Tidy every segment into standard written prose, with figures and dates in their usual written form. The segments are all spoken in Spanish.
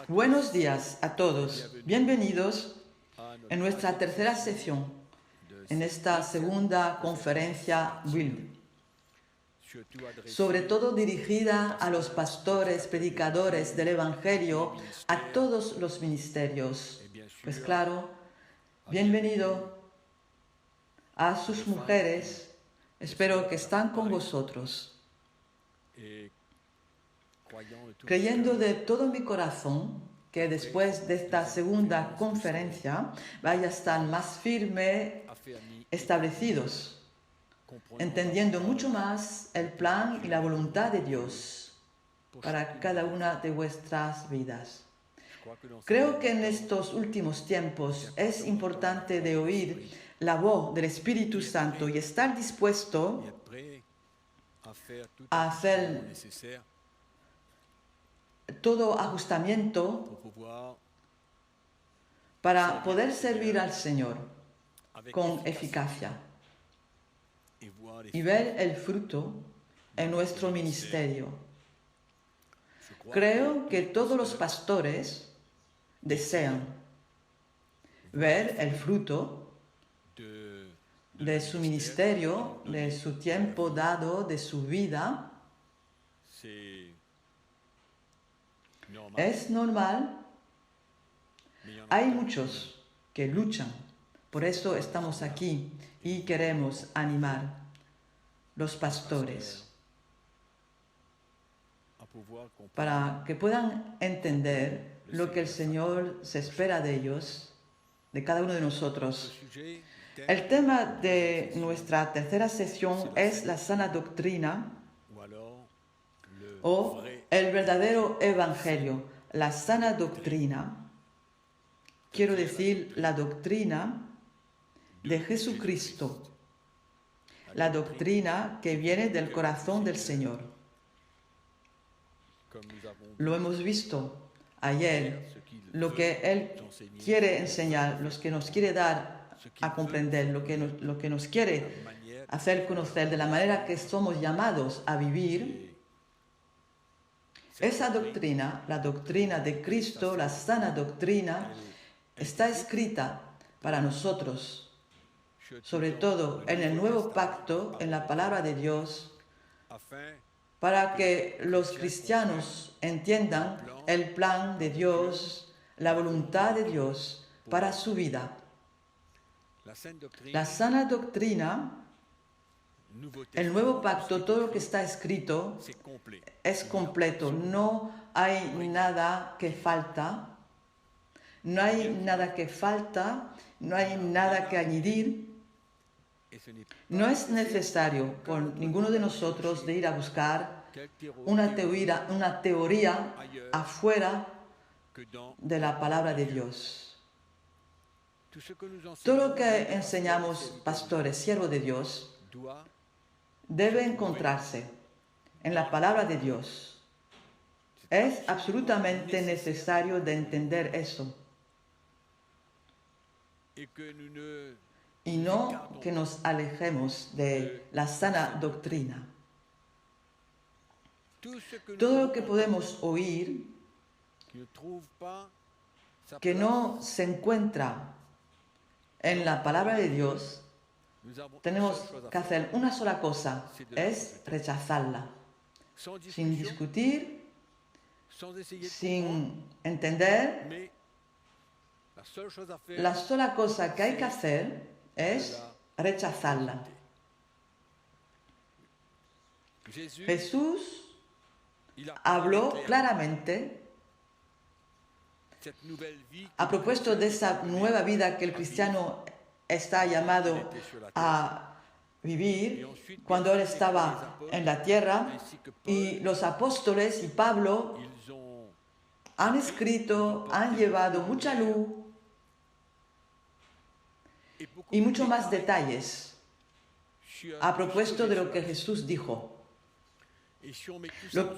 Buenos días a todos. Bienvenidos en nuestra tercera sesión, en esta segunda conferencia WILD, sobre todo dirigida a los pastores, predicadores del Evangelio, a todos los ministerios. Pues claro, bienvenido a sus mujeres, espero que están con vosotros. Creyendo de todo mi corazón que después de esta segunda conferencia vaya a estar más firme, establecidos, entendiendo mucho más el plan y la voluntad de Dios para cada una de vuestras vidas. Creo que en estos últimos tiempos es importante de oír la voz del Espíritu Santo y estar dispuesto a hacer todo ajustamiento para poder servir al Señor con eficacia y ver el fruto en nuestro ministerio. Creo que todos los pastores desean ver el fruto de su ministerio, de su tiempo dado, de su vida. Es normal. Hay muchos que luchan. Por eso estamos aquí y queremos animar los pastores para que puedan entender lo que el Señor se espera de ellos, de cada uno de nosotros. El tema de nuestra tercera sesión es la sana doctrina o el verdadero evangelio. La sana doctrina, quiero decir la doctrina de Jesucristo, la doctrina que viene del corazón del Señor. Lo hemos visto ayer, lo que Él quiere enseñar, lo que nos quiere dar a comprender, lo que nos quiere hacer conocer de la manera que somos llamados a vivir. Esa doctrina, la doctrina de Cristo, la sana doctrina, está escrita para nosotros, sobre todo en el nuevo pacto, en la palabra de Dios, para que los cristianos entiendan el plan de Dios, la voluntad de Dios para su vida. La sana doctrina, el nuevo pacto, todo lo que está escrito es completo, no hay nada que falta, no hay nada que añadir. No es necesario por ninguno de nosotros de ir a buscar una teoría afuera de la palabra de Dios. Todo lo que enseñamos, pastores, siervos de Dios, debe encontrarse en la palabra de Dios. Es absolutamente necesario de entender eso. Y no que nos alejemos de la sana doctrina. Todo lo que podemos oír que no se encuentra en la palabra de Dios, tenemos que hacer una sola cosa, es rechazarla, sin discutir, sin entender. La sola cosa que hay que hacer es rechazarla. Jesús habló claramente a propósito de esa nueva vida que el cristiano está llamado a vivir cuando él estaba en la tierra, y los apóstoles y Pablo han escrito, han llevado mucha luz y mucho más detalles a propósito de lo que Jesús dijo.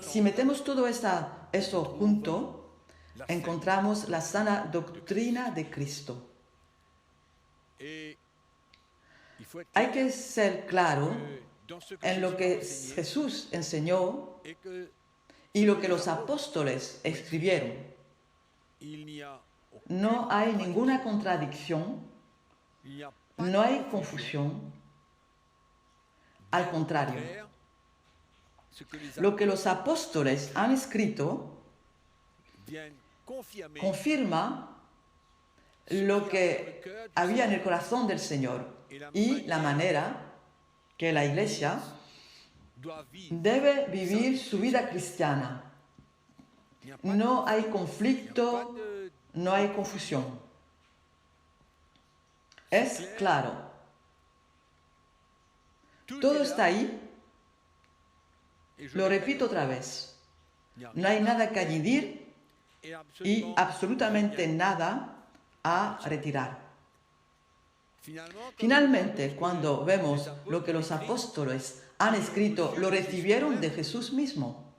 Si metemos todo eso junto, encontramos la sana doctrina de Cristo. Hay que ser claro en lo que Jesús enseñó y lo que los apóstoles escribieron. no hay ninguna contradicción, no hay confusión. Al contrario, lo que los apóstoles han escrito confirma lo que había en el corazón del Señor y la manera que la Iglesia debe vivir su vida cristiana. No hay conflicto, no hay confusión. Es claro. Todo está ahí. Lo repito otra vez. No hay nada que añadir y absolutamente nada a retirar. Finalmente, cuando vemos lo que los apóstoles han escrito, lo recibieron de Jesús mismo.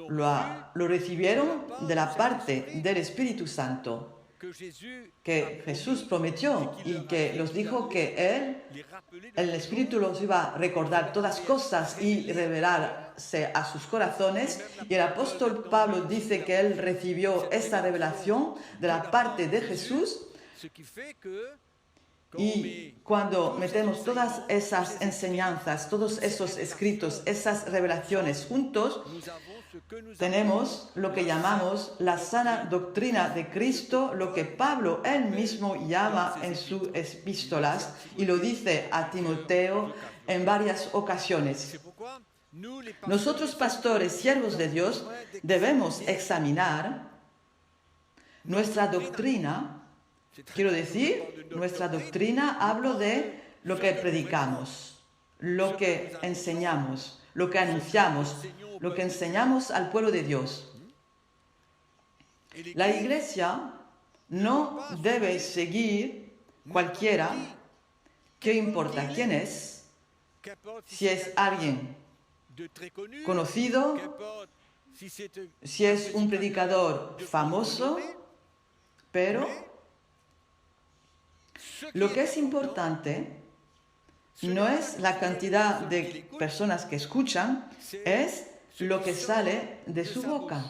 Lo recibieron de la parte del Espíritu Santo que Jesús prometió y que los dijo que el Espíritu los iba a recordar todas cosas y revelarse a sus corazones. Y el apóstol Pablo dice que él recibió esta revelación de la parte de Jesús. Y cuando metemos todas esas enseñanzas, todos esos escritos, esas revelaciones juntos, tenemos lo que llamamos la sana doctrina de Cristo, lo que Pablo él mismo llama en sus epístolas y lo dice a Timoteo en varias ocasiones. Nosotros, pastores, siervos de Dios, debemos examinar nuestra doctrina. Quiero decir, nuestra doctrina, hablo de lo que predicamos, lo que enseñamos, lo que anunciamos, lo que enseñamos al pueblo de Dios. La Iglesia no debe seguir cualquiera, ¿qué importa quién es? Si es alguien conocido, si es un predicador famoso, pero lo que es importante no es la cantidad de personas que escuchan, es lo que sale de su boca.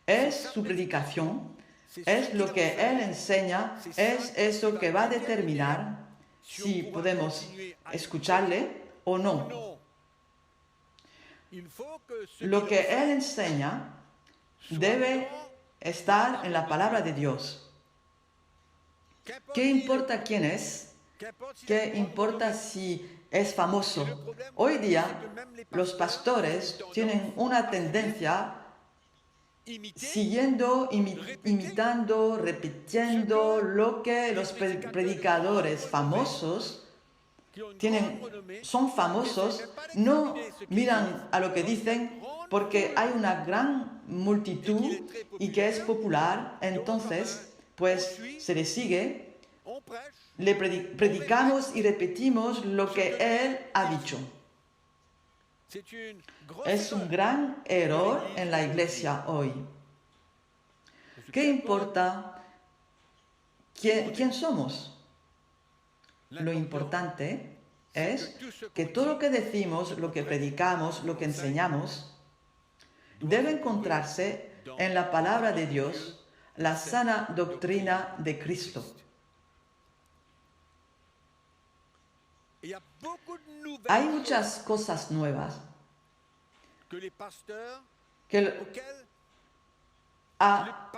Es su predicación, es lo que él enseña, es eso que va a determinar si podemos escucharle o no. Lo que él enseña debe estar en la palabra de Dios. ¿Qué importa quién es? ¿Qué importa si es famoso? Hoy día los pastores tienen una tendencia siguiendo, imitando, repitiendo lo que los predicadores famosos son famosos, no miran a lo que dicen porque hay una gran multitud y que es popular, entonces pues se le sigue, le predicamos y repetimos lo que él ha dicho. Es un gran error en la Iglesia hoy. ¿Qué importa quién somos? Lo importante es que todo lo que decimos, lo que predicamos, lo que enseñamos, debe encontrarse en la palabra de Dios, la sana doctrina de Cristo. Hay muchas cosas nuevas a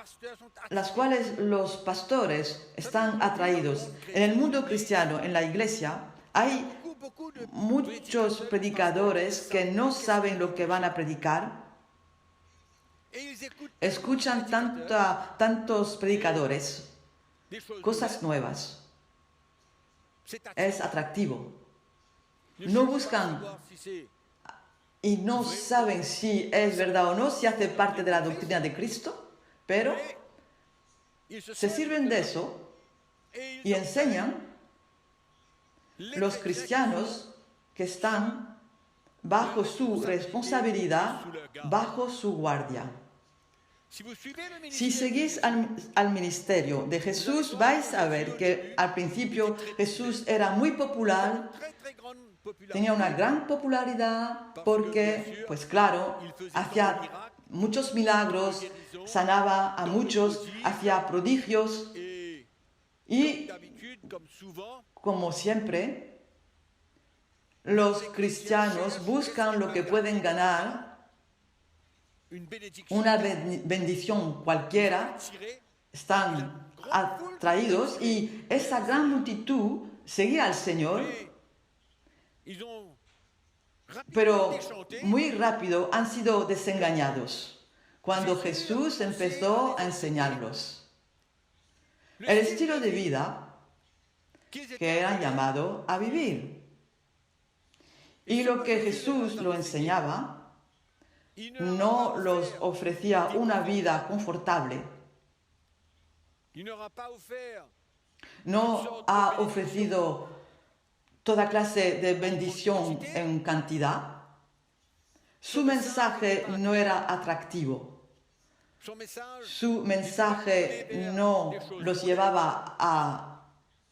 las cuales los pastores están atraídos. En el mundo cristiano, en la iglesia, hay muchos predicadores que no saben lo que van a predicar. Escuchan tantos predicadores, cosas nuevas. Es atractivo. No buscan y no saben si es verdad o no, si hace parte de la doctrina de Cristo, pero se sirven de eso y enseñan los cristianos que están bajo su responsabilidad, bajo su guardia. Si seguís al ministerio de Jesús, vais a ver que al principio Jesús era muy popular, tenía una gran popularidad porque, pues claro, hacía muchos milagros, sanaba a muchos, hacía prodigios y, como siempre, los cristianos buscan lo que pueden ganar, una bendición cualquiera, están atraídos y esa gran multitud seguía al Señor, pero muy rápido han sido desengañados cuando Jesús empezó a enseñarlos el estilo de vida que eran llamados a vivir. Y lo que Jesús lo enseñaba no los ofrecía una vida confortable. No ha ofrecido toda clase de bendición en cantidad. Su mensaje no era atractivo. Su mensaje no los llevaba a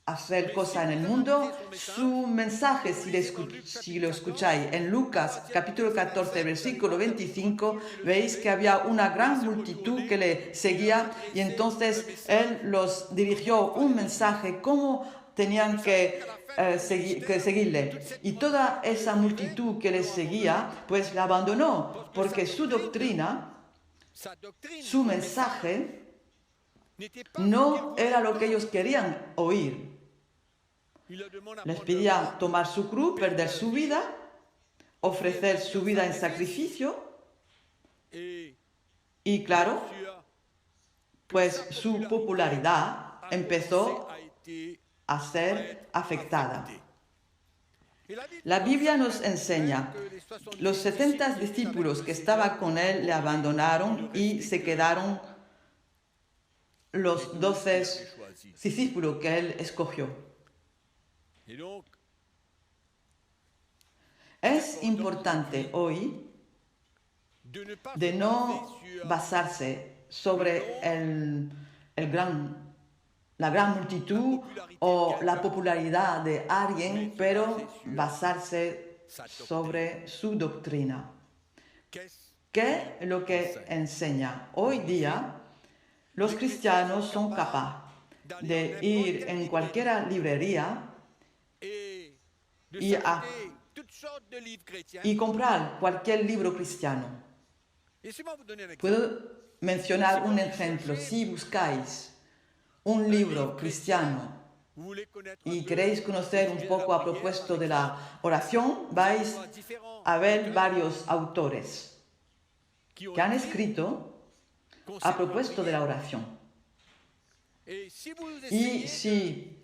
hacer cosas en el mundo. Su mensaje, si lo escucháis en Lucas capítulo 14, versículo 25, veis que había una gran multitud que le seguía y entonces él los dirigió un mensaje cómo tenían que seguirle. Y toda esa multitud que le seguía, pues la abandonó, porque su doctrina, su mensaje, no era lo que ellos querían oír. Les pedía tomar su cruz, perder su vida, ofrecer su vida en sacrificio. Y claro, pues su popularidad empezó a ser afectada. La Biblia nos enseña, los 70 discípulos que estaban con él le abandonaron y se quedaron los 12 discípulos que él escogió. Es importante hoy de no basarse sobre la gran multitud o la popularidad de alguien, pero basarse sobre su doctrina. ¿Qué es lo que enseña? Hoy día los cristianos son capaces de ir en cualquier librería y comprar cualquier libro cristiano. Puedo mencionar un ejemplo. Si buscáis un libro cristiano y queréis conocer un poco a propósito de la oración, vais a ver varios autores que han escrito a propósito de la oración. Y si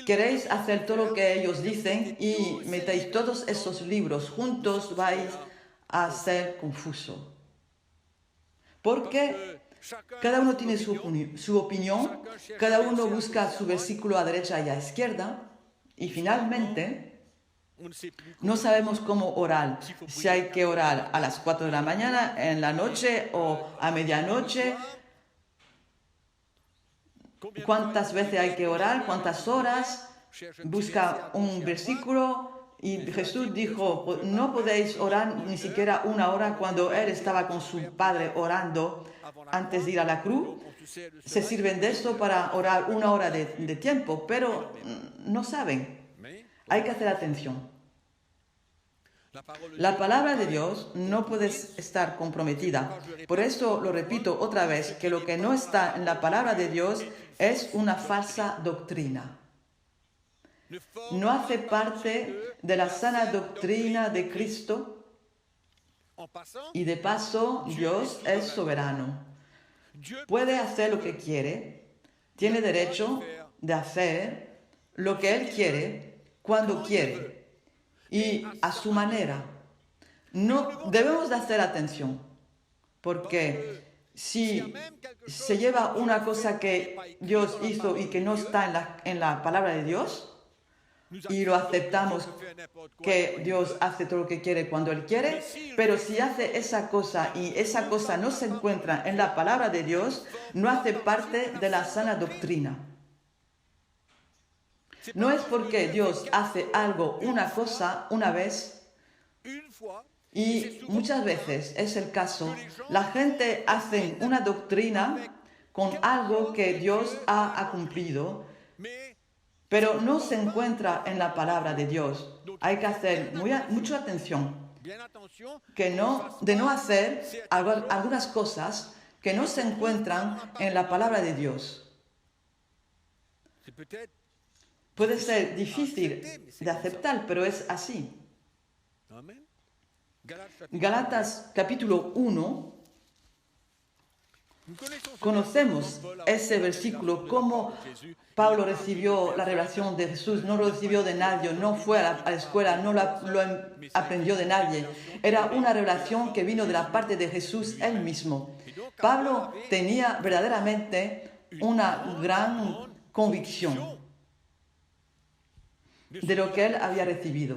queréis hacer todo lo que ellos dicen y metéis todos esos libros juntos, vais a ser confuso. Porque cada uno tiene su opinión, cada uno busca su versículo a derecha y a izquierda, y finalmente no sabemos cómo orar. Si hay que orar a las 4 de la mañana, en la noche o a medianoche. ¿Cuántas veces hay que orar? ¿Cuántas horas? Busca un versículo y Jesús dijo, no podéis orar ni siquiera una hora. Cuando él estaba con su padre orando antes de ir a la cruz. Se sirven de esto para orar una hora de tiempo, pero no saben. Hay que hacer atención. La palabra de Dios no puede estar comprometida. Por eso lo repito otra vez, que lo que no está en la palabra de Dios es una falsa doctrina. No hace parte de la sana doctrina de Cristo. Y de paso, Dios es soberano. Puede hacer lo que quiere. Tiene derecho de hacer lo que Él quiere, cuando quiere. Y a su manera. No debemos de hacer atención, porque si se lleva una cosa que Dios hizo y que no está en la palabra de Dios, y lo aceptamos que Dios hace todo lo que quiere cuando Él quiere, pero si hace esa cosa y esa cosa no se encuentra en la palabra de Dios, no hace parte de la sana doctrina. No es porque Dios hace algo, una cosa, una vez, Y muchas veces es el caso, la gente hace una doctrina con algo que Dios ha cumplido, pero no se encuentra en la palabra de Dios. Hay que hacer mucha atención de no hacer algunas cosas que no se encuentran en la palabra de Dios. Puede ser difícil de aceptar, pero es así. Gálatas capítulo 1, conocemos ese versículo, cómo Pablo recibió la revelación de Jesús, no lo recibió de nadie, no fue a la escuela, no lo aprendió de nadie. Era una revelación que vino de la parte de Jesús él mismo. Pablo tenía verdaderamente una gran convicción de lo que él había recibido.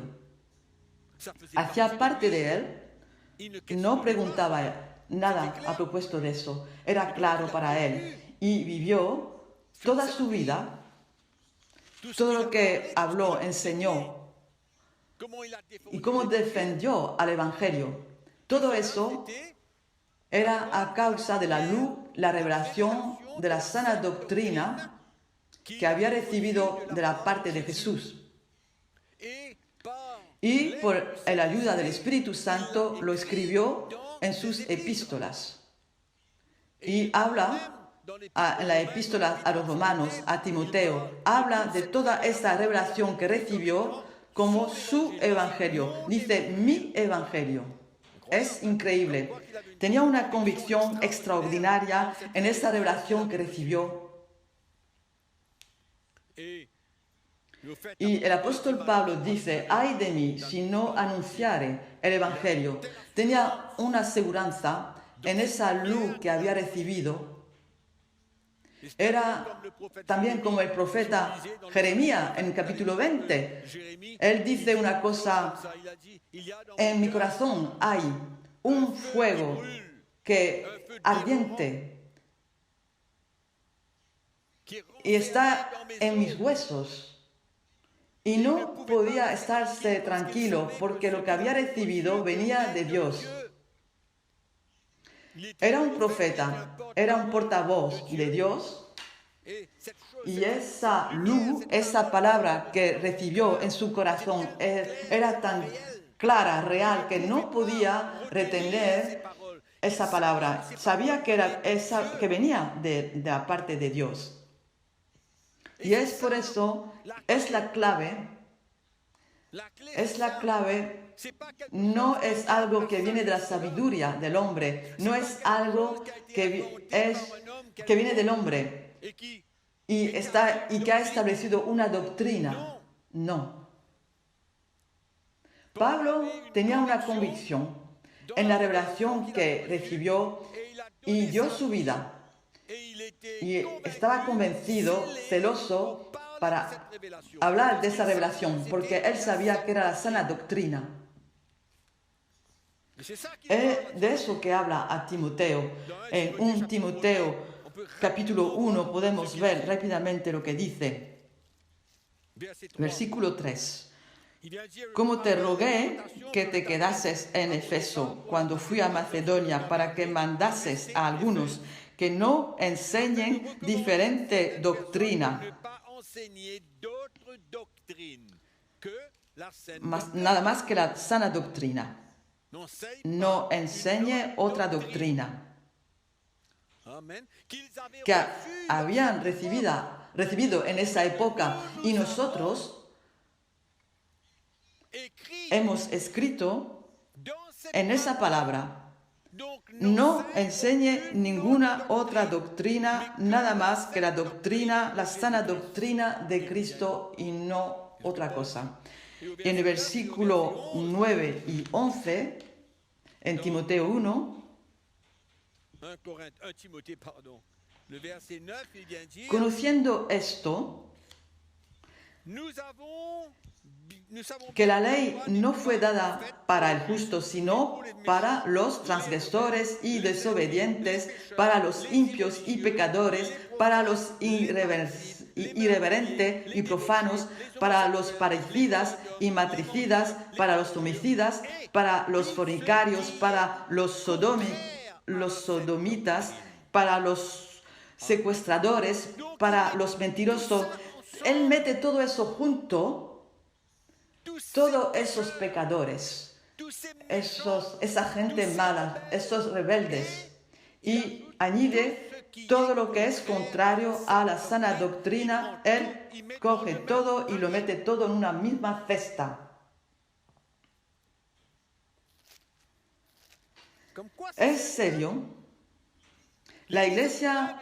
Hacía parte de él, no preguntaba nada a propósito de eso. Era claro para él y vivió toda su vida, todo lo que habló, enseñó y cómo defendió al Evangelio. Todo eso era a causa de la luz, la revelación de la sana doctrina que había recibido de la parte de Jesús. Y por la ayuda del Espíritu Santo lo escribió en sus epístolas. Y habla en la epístola a los romanos, a Timoteo, habla de toda esa revelación que recibió como su evangelio. Dice, mi evangelio. Es increíble. Tenía una convicción extraordinaria en esa revelación que recibió. Y el apóstol Pablo dice, ay de mí si no anunciare el Evangelio. Tenía una aseguranza en esa luz que había recibido. Era también como el profeta Jeremías en el capítulo 20. Él dice una cosa, en mi corazón hay un fuego ardiente y está en mis huesos. Y no podía estarse tranquilo porque lo que había recibido venía de Dios. Era un profeta, era un portavoz de Dios. Y esa luz, esa palabra que recibió en su corazón era tan clara, real, que no podía retener esa palabra. Sabía que era esa que venía de la parte de Dios. Y es por eso, es la clave, no es algo que viene de la sabiduría del hombre, no es algo que viene del hombre y que ha establecido una doctrina, no. Pablo tenía una convicción en la revelación que recibió y dio su vida. Y estaba convencido, celoso, para hablar de esa revelación, porque él sabía que era la sana doctrina. Es de eso que habla a Timoteo. En 1 Timoteo, capítulo 1, podemos ver rápidamente lo que dice. Versículo 3. Como te rogué que te quedases en Éfeso cuando fui a Macedonia para que mandases a algunos que no enseñen diferente doctrina, nada más que la sana doctrina. No enseñe otra doctrina que habían recibido en esa época. Y nosotros hemos escrito en esa palabra. No enseñe ninguna otra doctrina, nada más que la sana doctrina de Cristo y no otra cosa. En el versículo 9 y 11, en Timoteo 1, conociendo esto, que la ley no fue dada para el justo, sino para los transgresores y desobedientes, para los impios y pecadores, para los irreverentes irreverentes y profanos, para los parricidas y matricidas, para los homicidas, para los fornicarios, para los sodomitas, para los secuestradores, para los mentirosos. Él mete todo eso junto, todos esos pecadores, esa gente mala, esos rebeldes, y añade todo lo que es contrario a la sana doctrina. Él coge todo y lo mete todo en una misma cesta. Es serio. La iglesia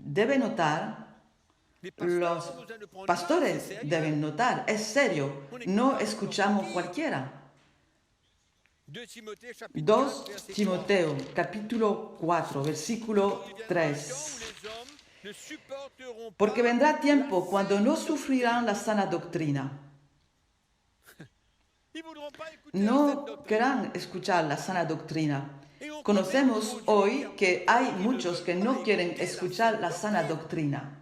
debe notar, los pastores deben notar, es serio, no escuchamos cualquiera. 2 Timoteo, capítulo 4, versículo 3. Porque vendrá tiempo cuando no sufrirán la sana doctrina. No querrán escuchar la sana doctrina. Conocemos hoy que hay muchos que no quieren escuchar la sana doctrina.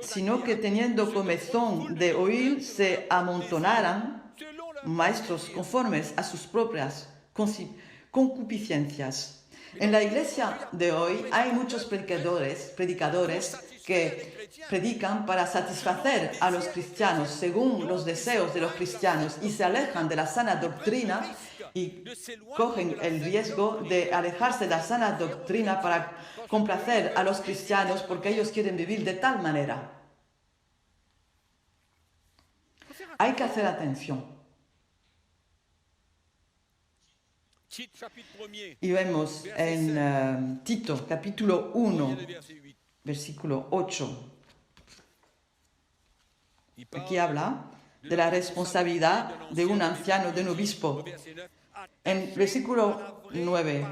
Sino que teniendo comezón de oír, se amontonarán maestros conformes a sus propias concupiscencias. En la iglesia de hoy hay muchos predicadores que predican para satisfacer a los cristianos según los deseos de los cristianos y se alejan de la sana doctrina y cogen el riesgo de alejarse de la sana doctrina para complacer a los cristianos porque ellos quieren vivir de tal manera. Hay que hacer atención. Y vemos en Tito, capítulo 1, versículo 8. Aquí habla de la responsabilidad de un anciano, de un obispo. En versículo 9,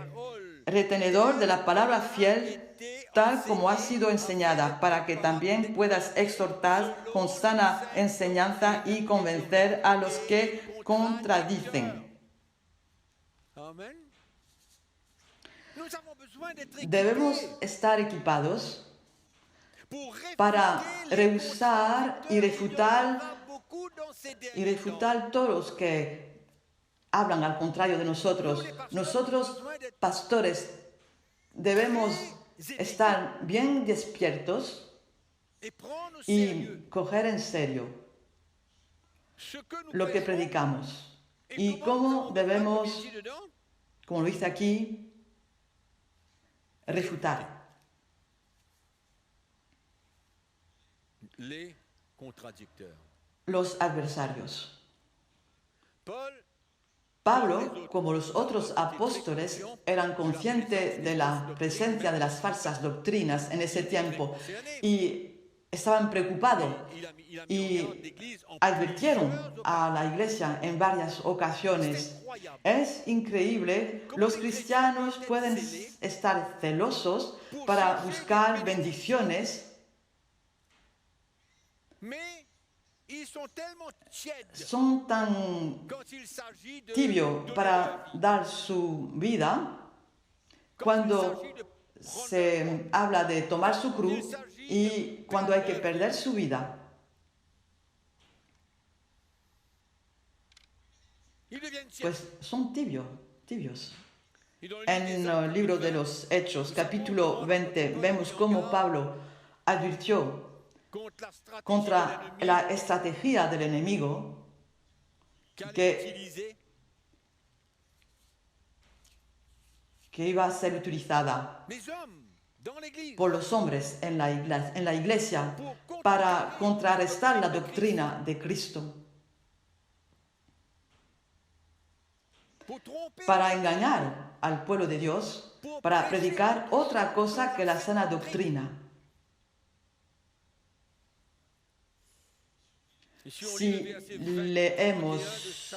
retenedor de la palabra fiel, tal como ha sido enseñada, para que también puedas exhortar con sana enseñanza y convencer a los que contradicen. Debemos estar equipados para rehusar y refutar todos los que hablan al contrario de nosotros. Nosotros, pastores, debemos estar bien despiertos y coger en serio lo que predicamos y cómo debemos, como lo dice aquí, refutar. Los adversarios. Pablo, como los otros apóstoles, eran conscientes de la presencia de las falsas doctrinas en ese tiempo y estaban preocupados y advirtieron a la iglesia en varias ocasiones. Es increíble, los cristianos pueden estar celosos para buscar bendiciones, son tan tibios para dar su vida cuando se habla de tomar su cruz y cuando hay que perder su vida. Pues son tibios. En el libro de los Hechos, capítulo 20, vemos cómo Pablo advirtió contra la estrategia del enemigo que iba a ser utilizada por los hombres en la iglesia para contrarrestar la doctrina de Cristo, para engañar al pueblo de Dios, para predicar otra cosa que la sana doctrina. Si leemos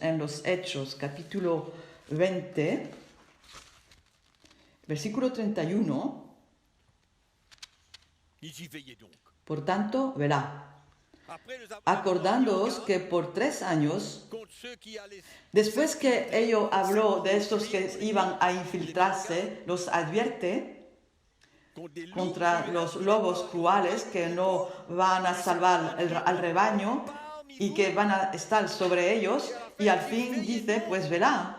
en los Hechos, capítulo 20, versículo 31, por tanto, verá, acordándoos que por 3 años, después que ello habló de estos que iban a infiltrarse, los advierte contra los lobos crueles que no van a salvar al rebaño y que van a estar sobre ellos, y al fin dice, pues velad,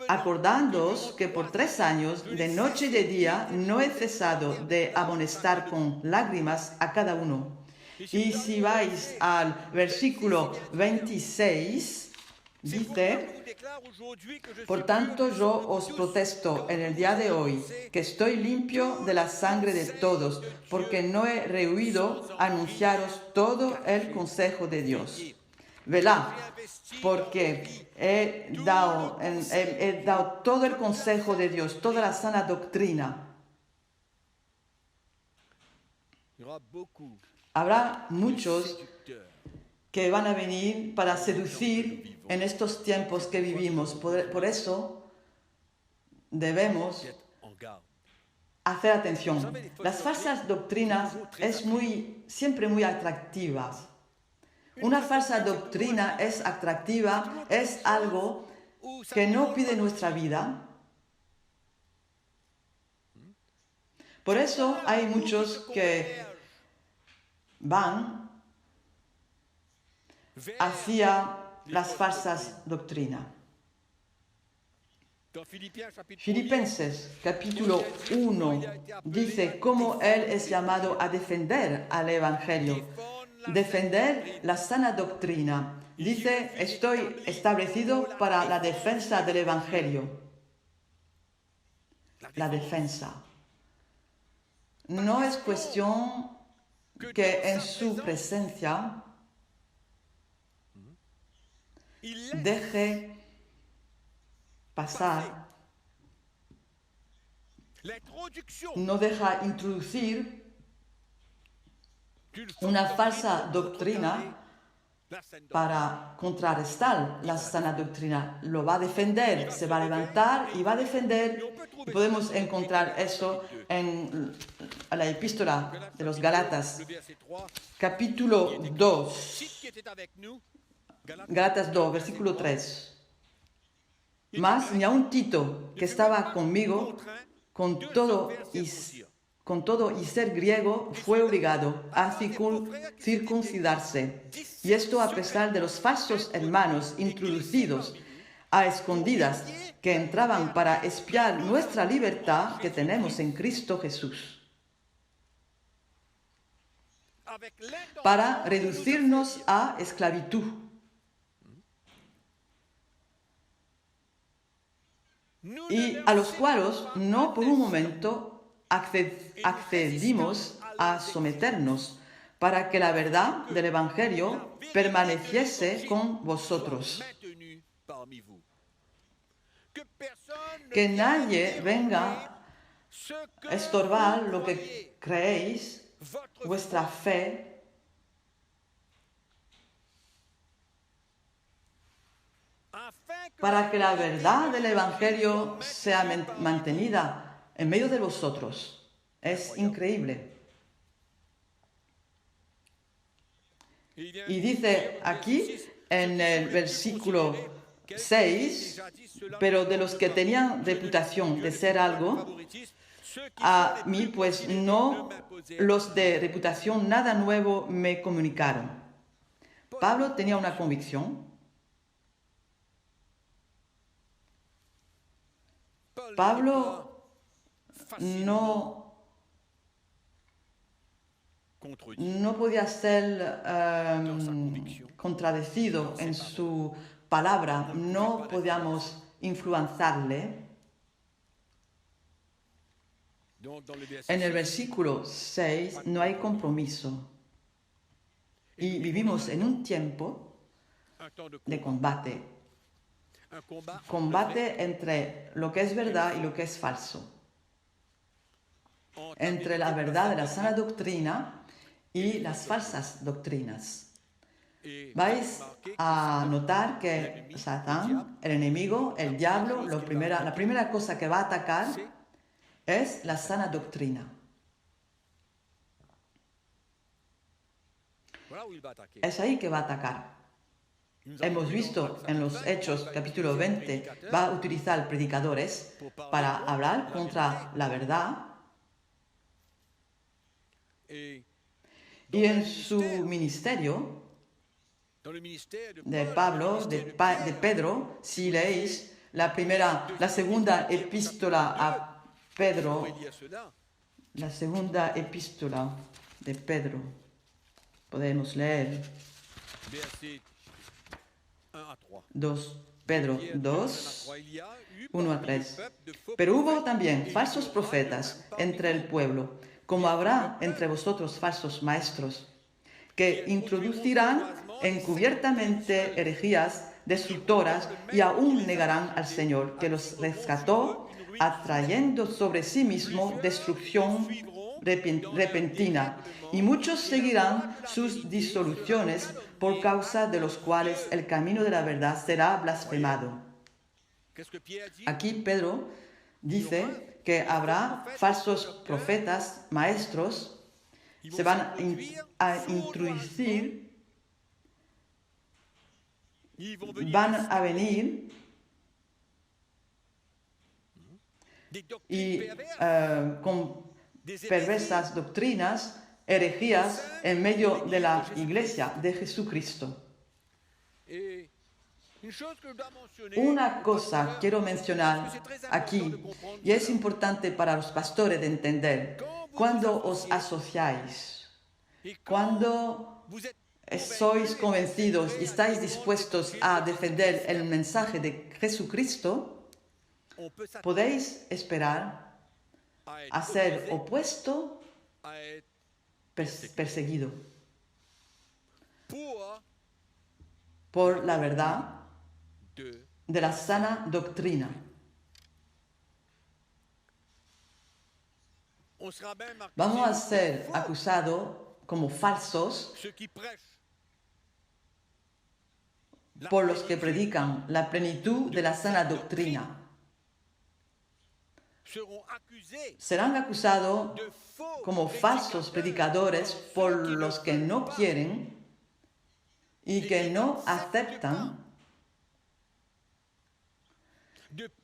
acordándoos que por 3 años, de noche y de día, no he cesado de amonestar con lágrimas a cada uno. Y si vais al versículo 26, dice, por tanto yo os protesto en el día de hoy, que estoy limpio de la sangre de todos, porque no he rehuido anunciaros todo el consejo de Dios. Velad, porque he dado todo el consejo de Dios, toda la sana doctrina. Habrá muchos que van a venir para seducir en estos tiempos que vivimos. Por eso debemos hacer atención. Las falsas doctrinas es siempre muy atractivas. Una falsa doctrina es atractiva, es algo que no pide nuestra vida. Por eso hay muchos que van hacia las falsas doctrinas. Filipenses capítulo 1 dice cómo él es llamado a defender al Evangelio, defender la sana doctrina. Dice, estoy establecido para la defensa del Evangelio. La defensa. No es cuestión que en su presencia deje pasar, no deja introducir una falsa doctrina para contrarrestar la sana doctrina. Lo va a defender, se va a levantar y va a defender. Y podemos encontrar eso en la epístola de los Gálatas, capítulo 2, Gálatas 2, versículo 3. Mas ni aun Tito, que estaba conmigo, con todo y ser griego, fue obligado a circuncidarse. Y esto a pesar de los falsos hermanos introducidos a escondidas que entraban para espiar nuestra libertad que tenemos en Cristo Jesús, para reducirnos a esclavitud. Y a los cuales no por un momento accedimos a someternos, para que la verdad del Evangelio permaneciese con vosotros. Que nadie venga a estorbar lo que creéis, vuestra fe, para que la verdad del Evangelio sea mantenida en medio de vosotros. Es increíble. Y dice aquí en el versículo 6, pero de los que tenían reputación de ser algo, a mí pues no los de reputación nada nuevo me comunicaron. Pablo tenía una convicción. Pablo no podía ser contradecido en su palabra, no podíamos influenciarle. En el versículo 6 no hay compromiso y vivimos en un tiempo de combate. Combate entre lo que es verdad y lo que es falso. Entre la verdad de la sana doctrina y las falsas doctrinas. Vais a notar que Satán, el enemigo, el diablo, la primera cosa que va a atacar es la sana doctrina. es ahí que va a atacar. Hemos visto en los Hechos, capítulo 20, va a utilizar predicadores para hablar contra la verdad. Y en su ministerio de Pablo, de Pedro, si leéis la segunda epístola a Pedro, la segunda epístola de Pedro, podemos leer 2, Pedro 2, 1 a 3. Pero hubo también falsos profetas entre el pueblo, como habrá entre vosotros falsos maestros, que introducirán encubiertamente herejías destructoras y aún negarán al Señor, que los rescató, atrayendo sobre sí mismo destrucción repentina. Y muchos seguirán sus disoluciones, por causa de los cuales el camino de la verdad será blasfemado. Aquí Pedro dice que habrá falsos profetas, maestros, se van a introducir, van a venir y con perversas doctrinas, herejías en medio de la iglesia de Jesucristo. Una cosa quiero mencionar aquí, y es importante para los pastores de entender: cuando os asociáis, cuando sois convencidos y estáis dispuestos a defender el mensaje de Jesucristo, podéis esperar a ser opuesto, perseguido por la verdad de la sana doctrina. Vamos a ser acusados como falsos por los que predican la plenitud de la sana doctrina. Serán acusados como falsos predicadores por los que no quieren y que no aceptan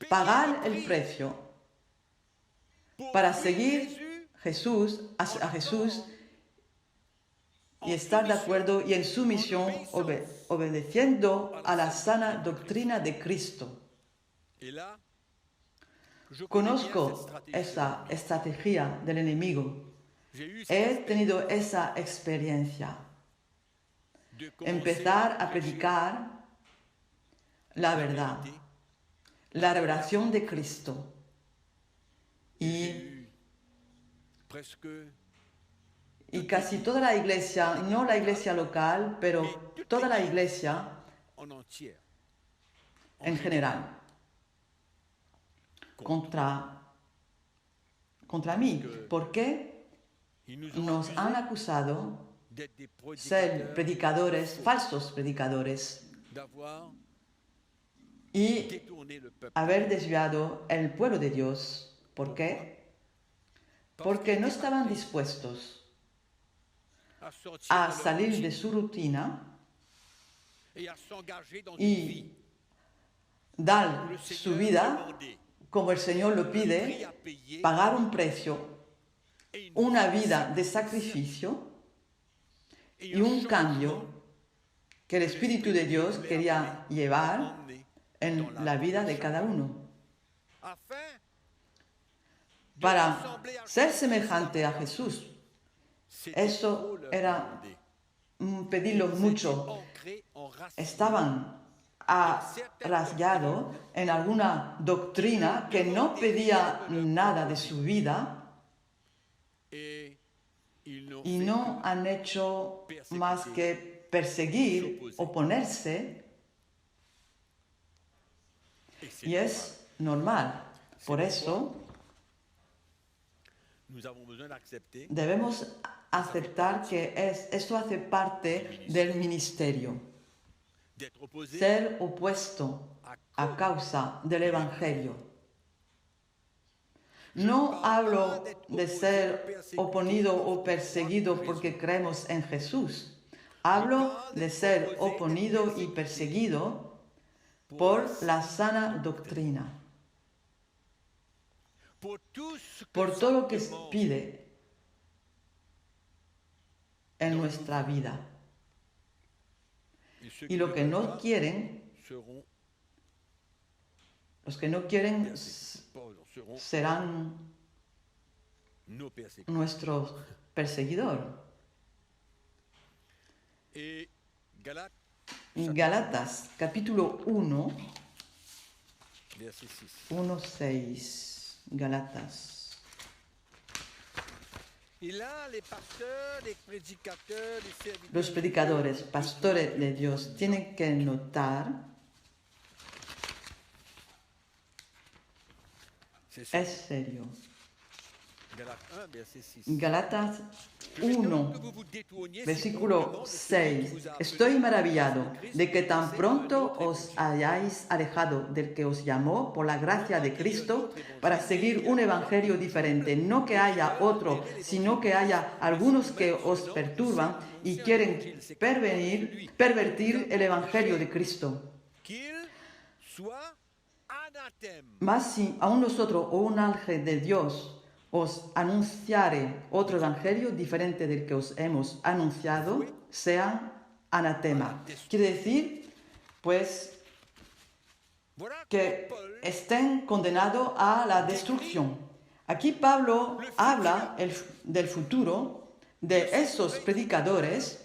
pagar el precio para seguir a Jesús y estar de acuerdo y en sumisión, obedeciendo a la sana doctrina de Cristo. Conozco esa estrategia del enemigo. He tenido esa experiencia. Empezar a predicar la verdad, la revelación de Cristo. Y casi toda la iglesia, no la iglesia local, pero toda la iglesia en general, contra mí. ¿Por qué? Nos han acusado de ser predicadores, falsos predicadores, y haber desviado el pueblo de Dios. ¿Por qué? Porque no estaban dispuestos a salir de su rutina y dar su vida como el Señor lo pide, pagar un precio, una vida de sacrificio y un cambio que el Espíritu de Dios quería llevar en la vida de cada uno. Para ser semejante a Jesús, eso era pedirlo mucho. Estaban arraigados en alguna doctrina que no pedía nada de su vida y no han hecho más que perseguir, oponerse, y es normal. Por eso debemos aceptar que esto hace parte del ministerio. Ser opuesto a causa del Evangelio. No hablo de ser oponido o perseguido porque creemos en Jesús Hablo de ser oponido y perseguido por la sana doctrina, por todo lo que pide en nuestra vida. Y lo que no quieren, los que no quieren serán nuestro perseguidor. Gálatas, capítulo 1, 1:6. Gálatas. Los predicadores, pastores de Dios, tienen que notar, es serio. Gálatas 1, versículo 6. Estoy maravillado de que tan pronto os hayáis alejado del que os llamó por la gracia de Cristo para seguir un evangelio diferente. No que haya otro, sino que haya algunos que os perturban y quieren pervertir el evangelio de Cristo. Mas si aún nosotros o un ángel de Dios os anunciare otro evangelio diferente del que os hemos anunciado, sean anatema. Quiere decir, pues, que estén condenados a la destrucción. Aquí Pablo habla del futuro de esos predicadores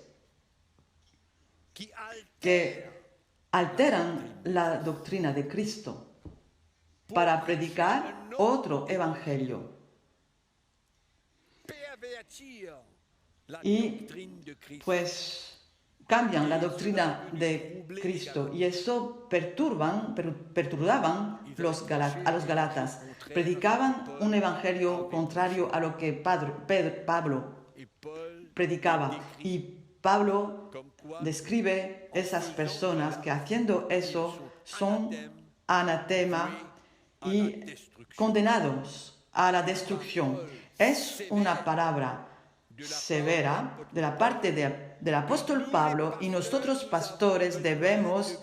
que alteran la doctrina de Cristo para predicar otro evangelio. Y pues cambian la doctrina de Cristo y eso perturbaban a los Galatas. Predicaban un evangelio contrario a lo que Pablo predicaba. Y Pablo describe esas personas que haciendo eso son anatema y condenados a la destrucción. Es una palabra severa de la parte del apóstol Pablo y nosotros pastores debemos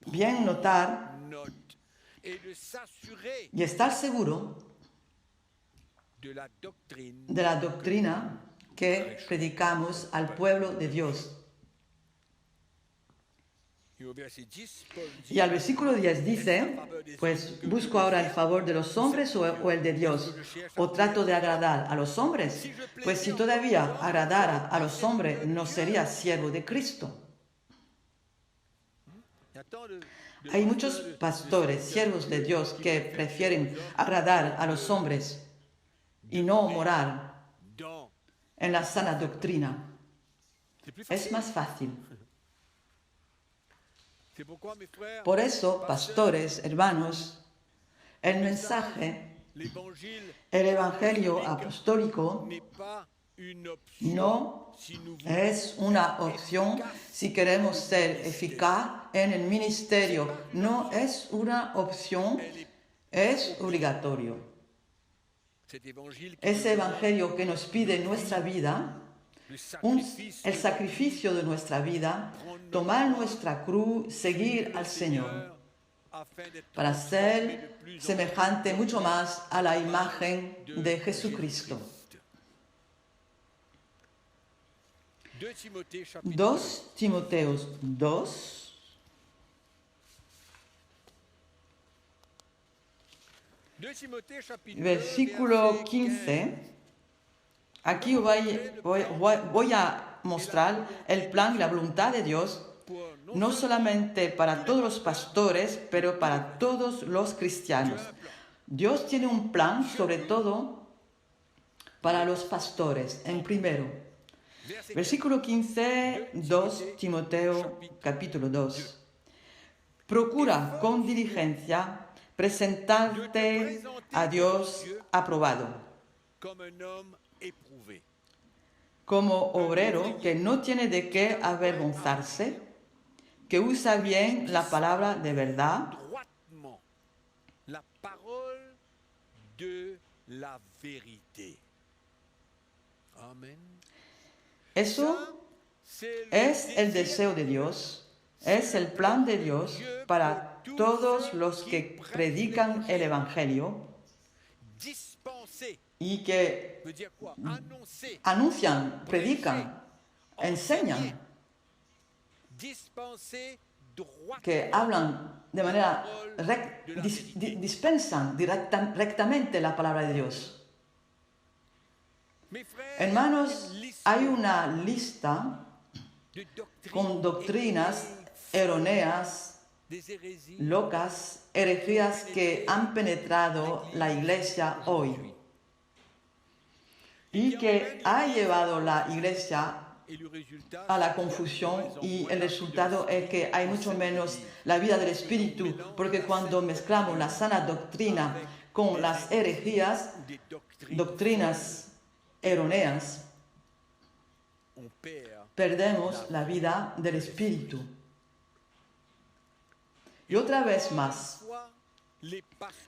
bien notar y estar seguro de la doctrina que predicamos al pueblo de Dios. Y al versículo 10 dice, pues busco ahora el favor de los hombres o el de Dios, o trato de agradar a los hombres, pues si todavía agradara a los hombres no sería siervo de Cristo. Hay muchos pastores, siervos de Dios, que prefieren agradar a los hombres y no morar en la sana doctrina. Es más fácil. Por eso, pastores, hermanos, el mensaje, el evangelio apostólico no es una opción si queremos ser eficaz en el ministerio. No es una opción, es obligatorio. Ese evangelio que nos pide nuestra vida, el sacrificio de nuestra vida, tomar nuestra cruz, seguir al Señor, para ser semejante mucho más a la imagen de Jesucristo. 2 Timoteos 2, versículo 15. Aquí voy a mostrar el plan y la voluntad de Dios, no solamente para todos los pastores, pero para todos los cristianos. Dios tiene un plan, sobre todo, para los pastores. En primero, versículo 15, 2 Timoteo, capítulo 2. Procura con diligencia presentarte a Dios aprobado, como obrero que no tiene de qué avergonzarse, que usa bien la palabra de verdad, eso Es el deseo de Dios, es el plan de Dios para todos los que predican el Evangelio y que anuncian, predican, enseñan, que hablan de manera dispensan rectamente la palabra de Dios. Hermanos, hay una lista con doctrinas erróneas, locas, herejías que han penetrado la iglesia hoy y que ha llevado la iglesia a la confusión, y el resultado es que hay mucho menos la vida del Espíritu, porque cuando mezclamos la sana doctrina con las herejías, doctrinas erróneas, perdemos la vida del Espíritu. Y otra vez más,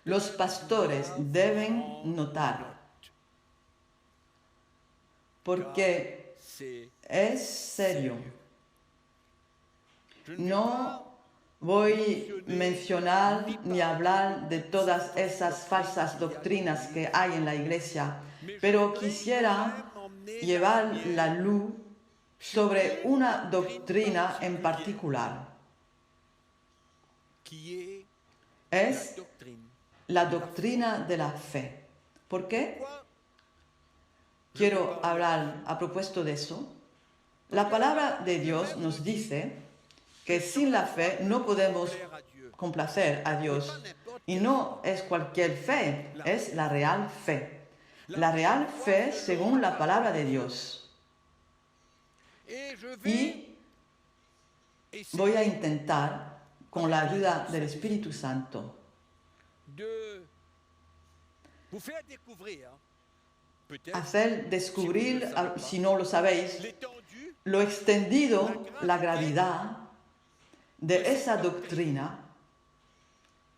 los pastores deben notar, porque es serio. No voy a mencionar ni hablar de todas esas falsas doctrinas que hay en la iglesia, pero quisiera llevar la luz sobre una doctrina en particular. Es la doctrina de la fe. ¿Por qué quiero hablar a propósito de eso? La palabra de Dios nos dice que sin la fe no podemos complacer a Dios. Y no es cualquier fe, es la real fe. La real fe según la palabra de Dios. Y voy a intentar, con la ayuda del Espíritu Santo, hacer descubrir, si no lo sabéis, lo extendido, la gravedad de esa doctrina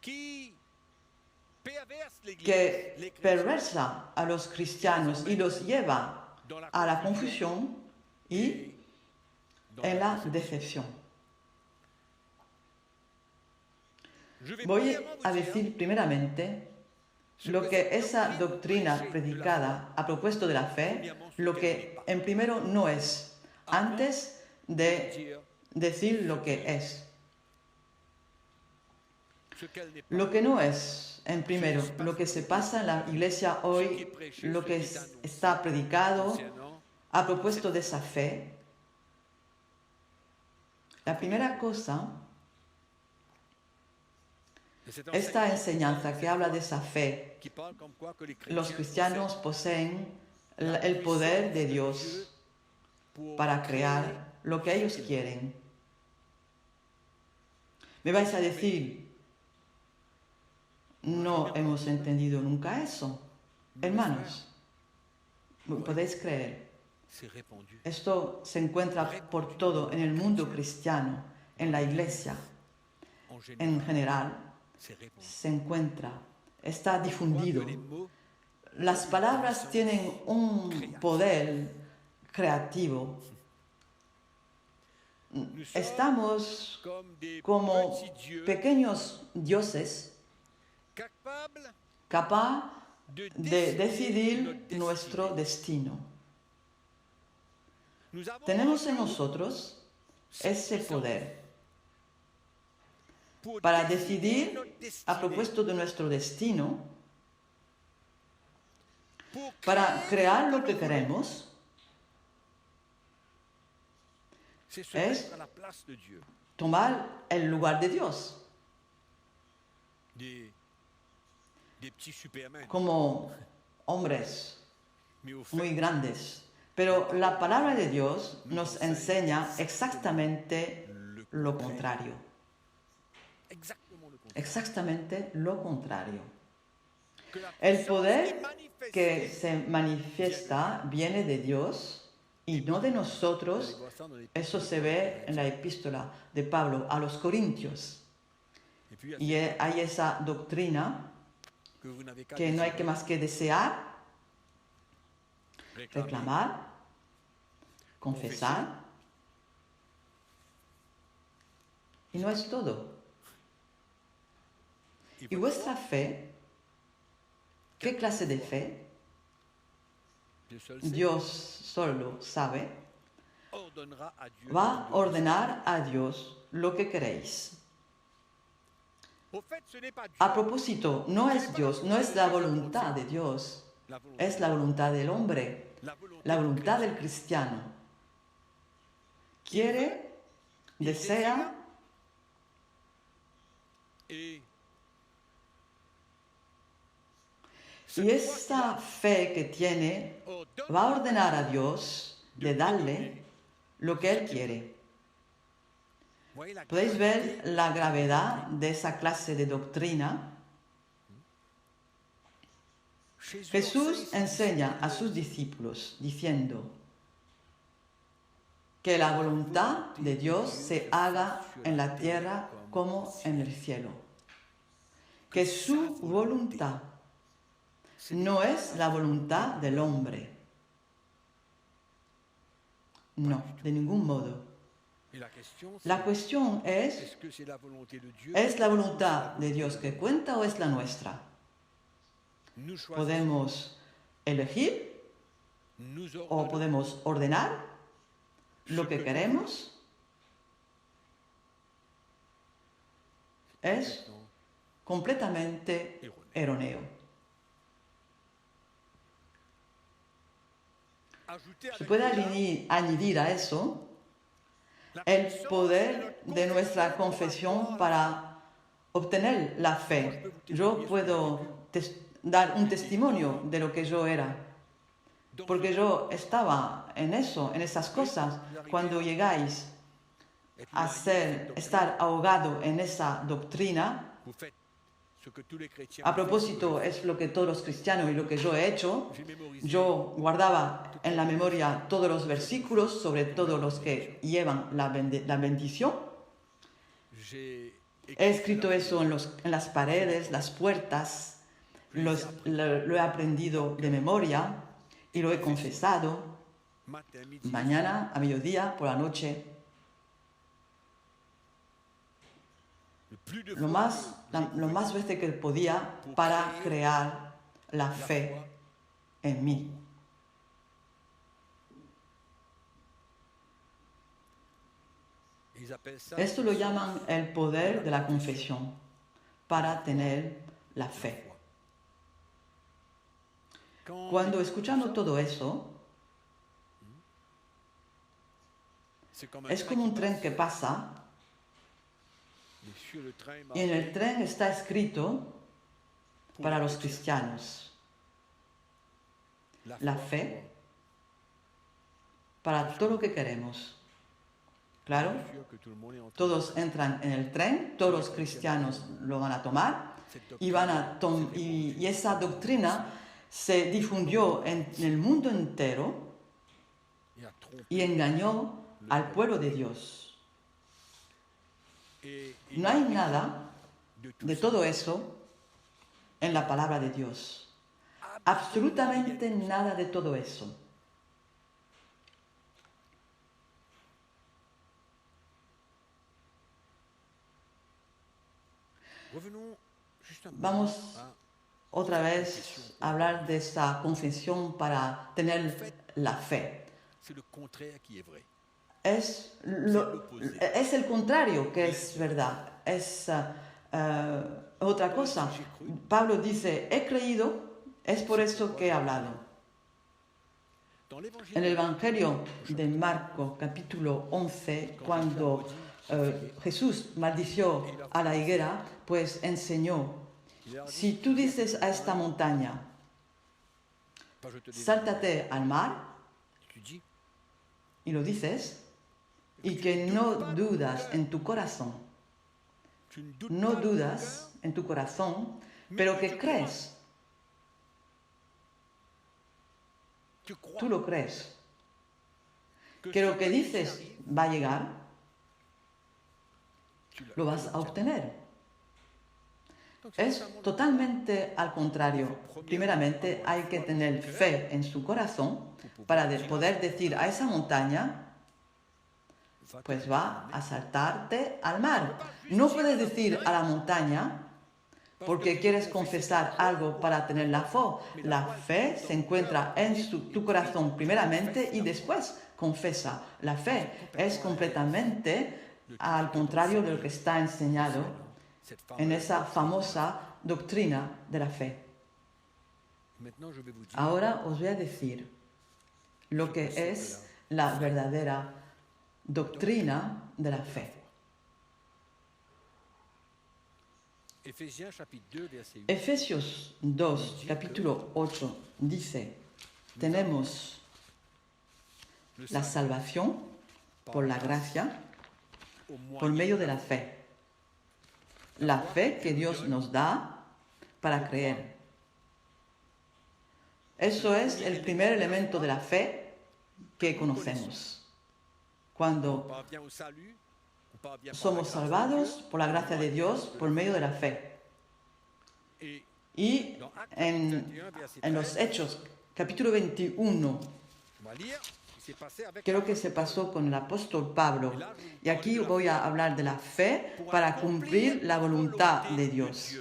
que perversa a los cristianos y los lleva a la confusión y en la decepción. Voy a decir primeramente lo que esa doctrina predicada a propósito de la fe, lo que en primero no es, antes de decir lo que es. Lo que no es, en primero, lo que se pasa en la iglesia hoy, lo que está predicado a propósito de esa fe. La primera cosa, esta enseñanza que habla de esa fe, los cristianos poseen el poder de Dios para crear lo que ellos quieren. Me vais a decir, no hemos entendido nunca eso. Hermanos, podéis creer. Esto se encuentra por todo en el mundo cristiano, en la iglesia. En general, se encuentra, está difundido. Las palabras tienen un poder creativo. Estamos como pequeños dioses capaces de decidir nuestro destino. Tenemos en nosotros ese poder para decidir a propósito de nuestro destino, para crear lo que queremos. Es tomar el lugar de Dios como hombres muy grandes. Pero la palabra de Dios nos enseña exactamente lo contrario. Exactamente lo contrario. El poder que se manifiesta viene de Dios y no de nosotros. Eso se ve en la epístola de Pablo a los Corintios. Y hay esa doctrina que no hay que más que desear, reclamar, confesar Y no es todo. ¿Y vuestra fe? ¿Qué clase de fe? Dios solo sabe. Va a ordenar a Dios lo que queréis. A propósito, no es Dios, no es la voluntad de Dios, es la voluntad del hombre, la voluntad del cristiano. Quiere, desea, y esta fe que tiene va a ordenar a Dios de darle lo que Él quiere. ¿Podéis ver la gravedad de esa clase de doctrina? Jesús enseña a sus discípulos diciendo que la voluntad de Dios se haga en la tierra como en el cielo. Que su voluntad no es la voluntad del hombre. No, de ningún modo. La cuestión ¿es la voluntad de Dios que cuenta o es la nuestra? ¿Podemos elegir o podemos ordenar lo que queremos? Es completamente erróneo. Se puede añadir a eso el poder de nuestra confesión para obtener la fe. Yo puedo dar un testimonio de lo que yo era, porque yo estaba en eso, en esas cosas. Cuando llegáis a estar ahogado en esa doctrina, a propósito, es lo que todos los cristianos y lo que yo he hecho. Yo guardaba en la memoria todos los versículos, sobre todo los que llevan la bendición. He escrito eso en las paredes, las puertas. Lo he aprendido de memoria y lo he confesado mañana, a mediodía, por la noche. Lo más veces que podía para crear la fe en mí. Esto lo llaman el poder de la confesión para tener la fe. Cuando escuchamos todo eso, es como un tren que pasa. Y en el tren está escrito para los cristianos la fe para todo lo que queremos. Claro, todos entran en el tren, todos los cristianos lo van a tomar y esa doctrina se difundió en el mundo entero y engañó al pueblo de Dios. No hay nada de todo eso en la palabra de Dios. Absolutamente nada de todo eso. Vamos otra vez a hablar de esa confesión para tener la fe. Es el contrario que es verdad, es otra cosa. Pablo dice, he creído, es por eso que he hablado. En el Evangelio de Marcos, capítulo 11, cuando Jesús maldició a la higuera, pues enseñó, si tú dices a esta montaña, sáltate al mar, y lo dices, y que no dudas en tu corazón, pero que crees. Tú lo crees. Que lo que dices va a llegar, lo vas a obtener. Es totalmente al contrario. Primeramente hay que tener fe en su corazón para poder decir a esa montaña, pues va a saltarte al mar. No puedes decir a la montaña, porque quieres confesar algo para tener la fe. La fe se encuentra en tu corazón primeramente y después confesa. La fe es completamente al contrario de lo que está enseñado en esa famosa doctrina de la fe. Ahora os voy a decir lo que es la verdadera doctrina de la fe. Efesios 2, capítulo 8, dice, tenemos la salvación por la gracia, por medio de la fe. La fe que Dios nos da para creer. Eso es el primer elemento de la fe que conocemos. Cuando somos salvados por la gracia de Dios por medio de la fe. Y en los Hechos, capítulo 21, creo que se pasó con el apóstol Pablo. Y aquí voy a hablar de la fe para cumplir la voluntad de Dios.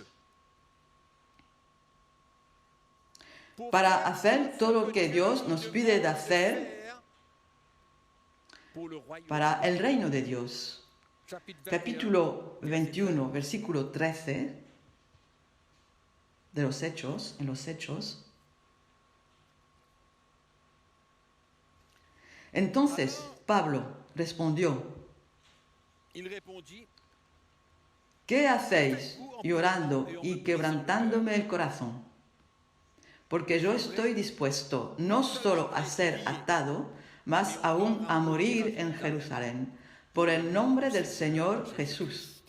Para hacer todo lo que Dios nos pide de hacer para el reino de Dios. Capítulo 21, versículo 13 de los Hechos, en los Hechos. Entonces Pablo respondió, ¿qué hacéis llorando y quebrantándome el corazón? Porque yo estoy dispuesto no solo a ser atado, mas aún a morir en Jerusalén, por el nombre del Señor Jesús.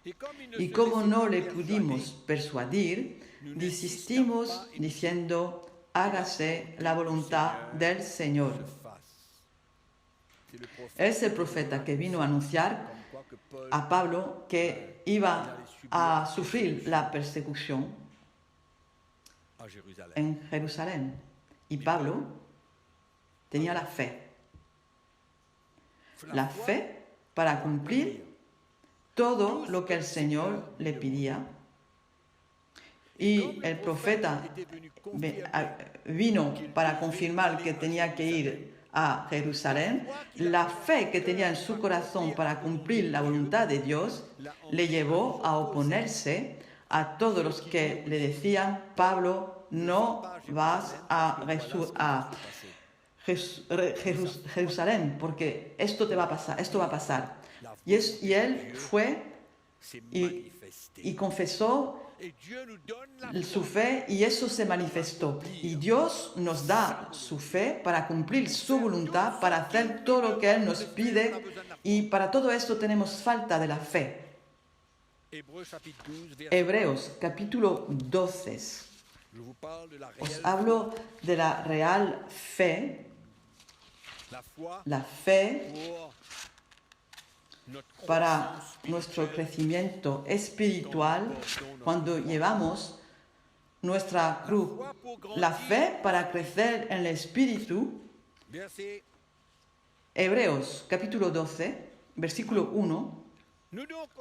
Y como no le pudimos persuadir, desistimos diciendo, hágase la voluntad del Señor. Es el profeta que vino a anunciar a Pablo que iba a sufrir la persecución en Jerusalén. Y Pablo tenía la fe. La fe para cumplir todo lo que el Señor le pedía. Y el profeta vino para confirmar que tenía que ir a Jerusalén. La fe que tenía en su corazón para cumplir la voluntad de Dios le llevó a oponerse a todos los que le decían, Pablo, no vas a Jerusalén, porque esto va a pasar. Y él fue y confesó su fe y eso se manifestó. Y Dios nos da su fe para cumplir su voluntad, para hacer todo lo que Él nos pide. Y para todo esto tenemos falta de la fe. Hebreos capítulo 12. Os hablo de la real fe. La fe para nuestro crecimiento espiritual cuando llevamos nuestra cruz. La fe para crecer en el espíritu. Hebreos capítulo 12, versículo 1.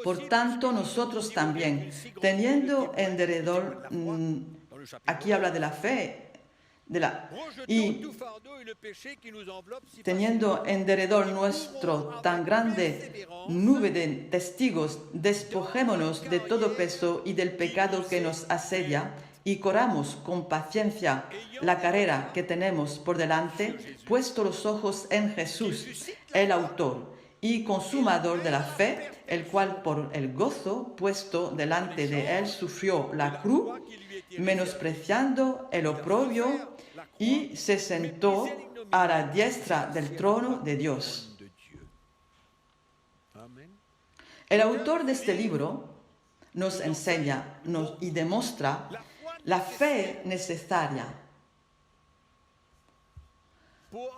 Por tanto, nosotros también, teniendo en derredor, aquí habla de la fe, y teniendo en derredor nuestro tan grande nube de testigos, despojémonos de todo peso y del pecado que nos asedia, y corramos con paciencia la carrera que tenemos por delante, puesto los ojos en Jesús, el autor y consumador de la fe, el cual por el gozo puesto delante de él sufrió la cruz, menospreciando el oprobio, y se sentó a la diestra del trono de Dios. El autor de este libro nos enseña y demuestra la fe necesaria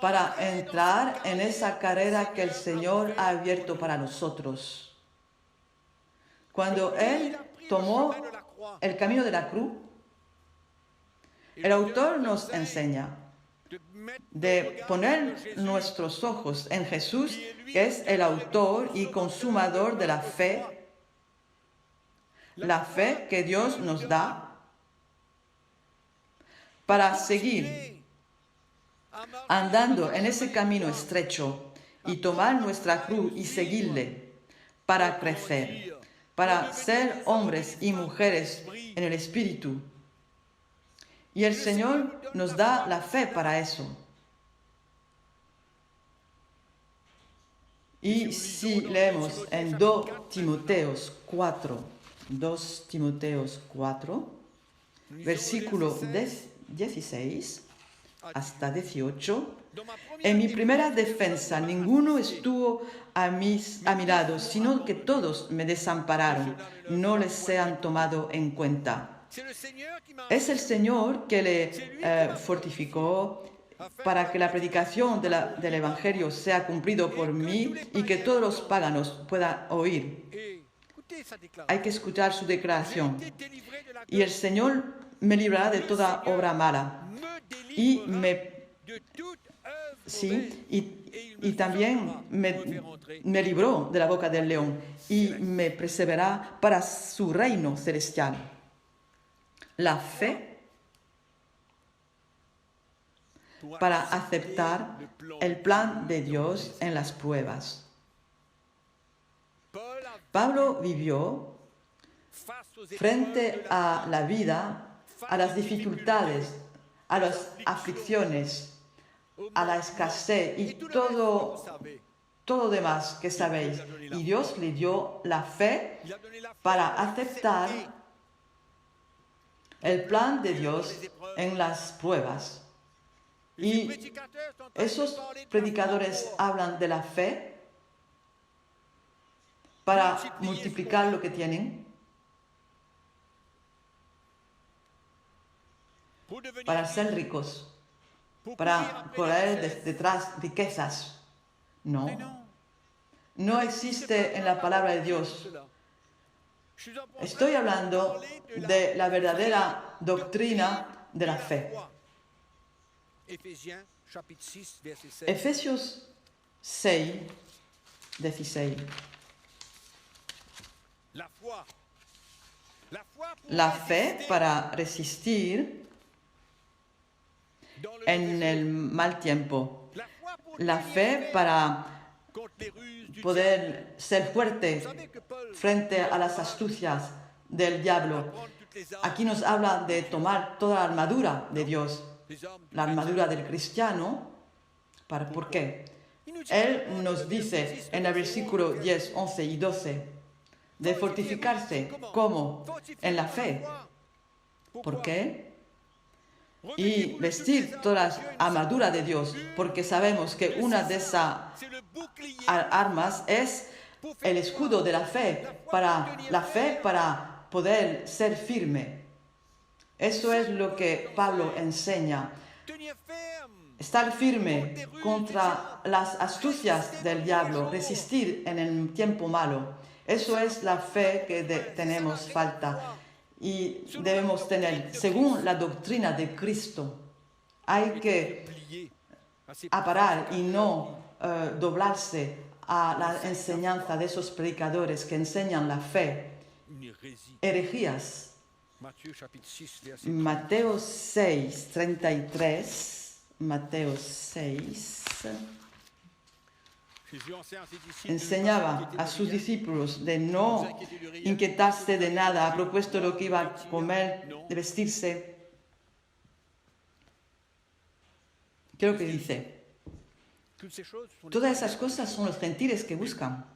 para entrar en esa carrera que el Señor ha abierto para nosotros. Cuando Él tomó el camino de la cruz, el autor nos enseña de poner nuestros ojos en Jesús, que es el autor y consumador de la fe que Dios nos da para seguir andando en ese camino estrecho y tomar nuestra cruz y seguirle para crecer, para ser hombres y mujeres en el Espíritu. Y el Señor nos da la fe para eso. Y si leemos en 2 Timoteos 4, versículo 16 hasta 18, en mi primera defensa ninguno estuvo a mi lado, sino que todos me desampararon, no les sean tomado en cuenta. Es el Señor que le fortificó para que la predicación del Evangelio sea cumplido por mí y que todos los paganos puedan oír. Hay que escuchar su declaración. Y el Señor me librará de toda obra mala. Y también me libró de la boca del león y me preservará para su reino celestial. La fe para aceptar el plan de Dios en las pruebas. Pablo vivió frente a la vida, a las dificultades, a las aflicciones, a la escasez y todo demás que sabéis. Y Dios le dio la fe para aceptar el plan de Dios en las pruebas. Y esos predicadores hablan de la fe para multiplicar lo que tienen, para ser ricos, para poner detrás riquezas. No existe en la palabra de Dios. Estoy hablando de la verdadera doctrina de la fe. Efesios 6, 16. La fe para resistir en el mal tiempo. La fe para poder ser fuerte frente a las astucias del diablo. Aquí nos habla de tomar toda la armadura de Dios, la armadura del cristiano. ¿Por qué? Él nos dice en el versículo 10, 11 y 12 de fortificarse. ¿Cómo? En la fe. ¿Por qué? Y vestir toda la armadura de Dios, porque sabemos que una de esas armas es el escudo de la fe, para poder ser firme. Eso es lo que Pablo enseña. Estar firme contra las astucias del diablo, resistir en el tiempo malo. Eso es la fe que tenemos falta y debemos tener según la doctrina de Cristo. Hay que aparar y no doblarse a la enseñanza de esos predicadores que enseñan la fe. Herejías. Mateo 6, 33. Mateo 6. Enseñaba a sus discípulos de no inquietarse de nada, ha propuesto lo que iba a comer, de vestirse. ¿Qué es lo que dice? Todas esas cosas son los gentiles que buscan.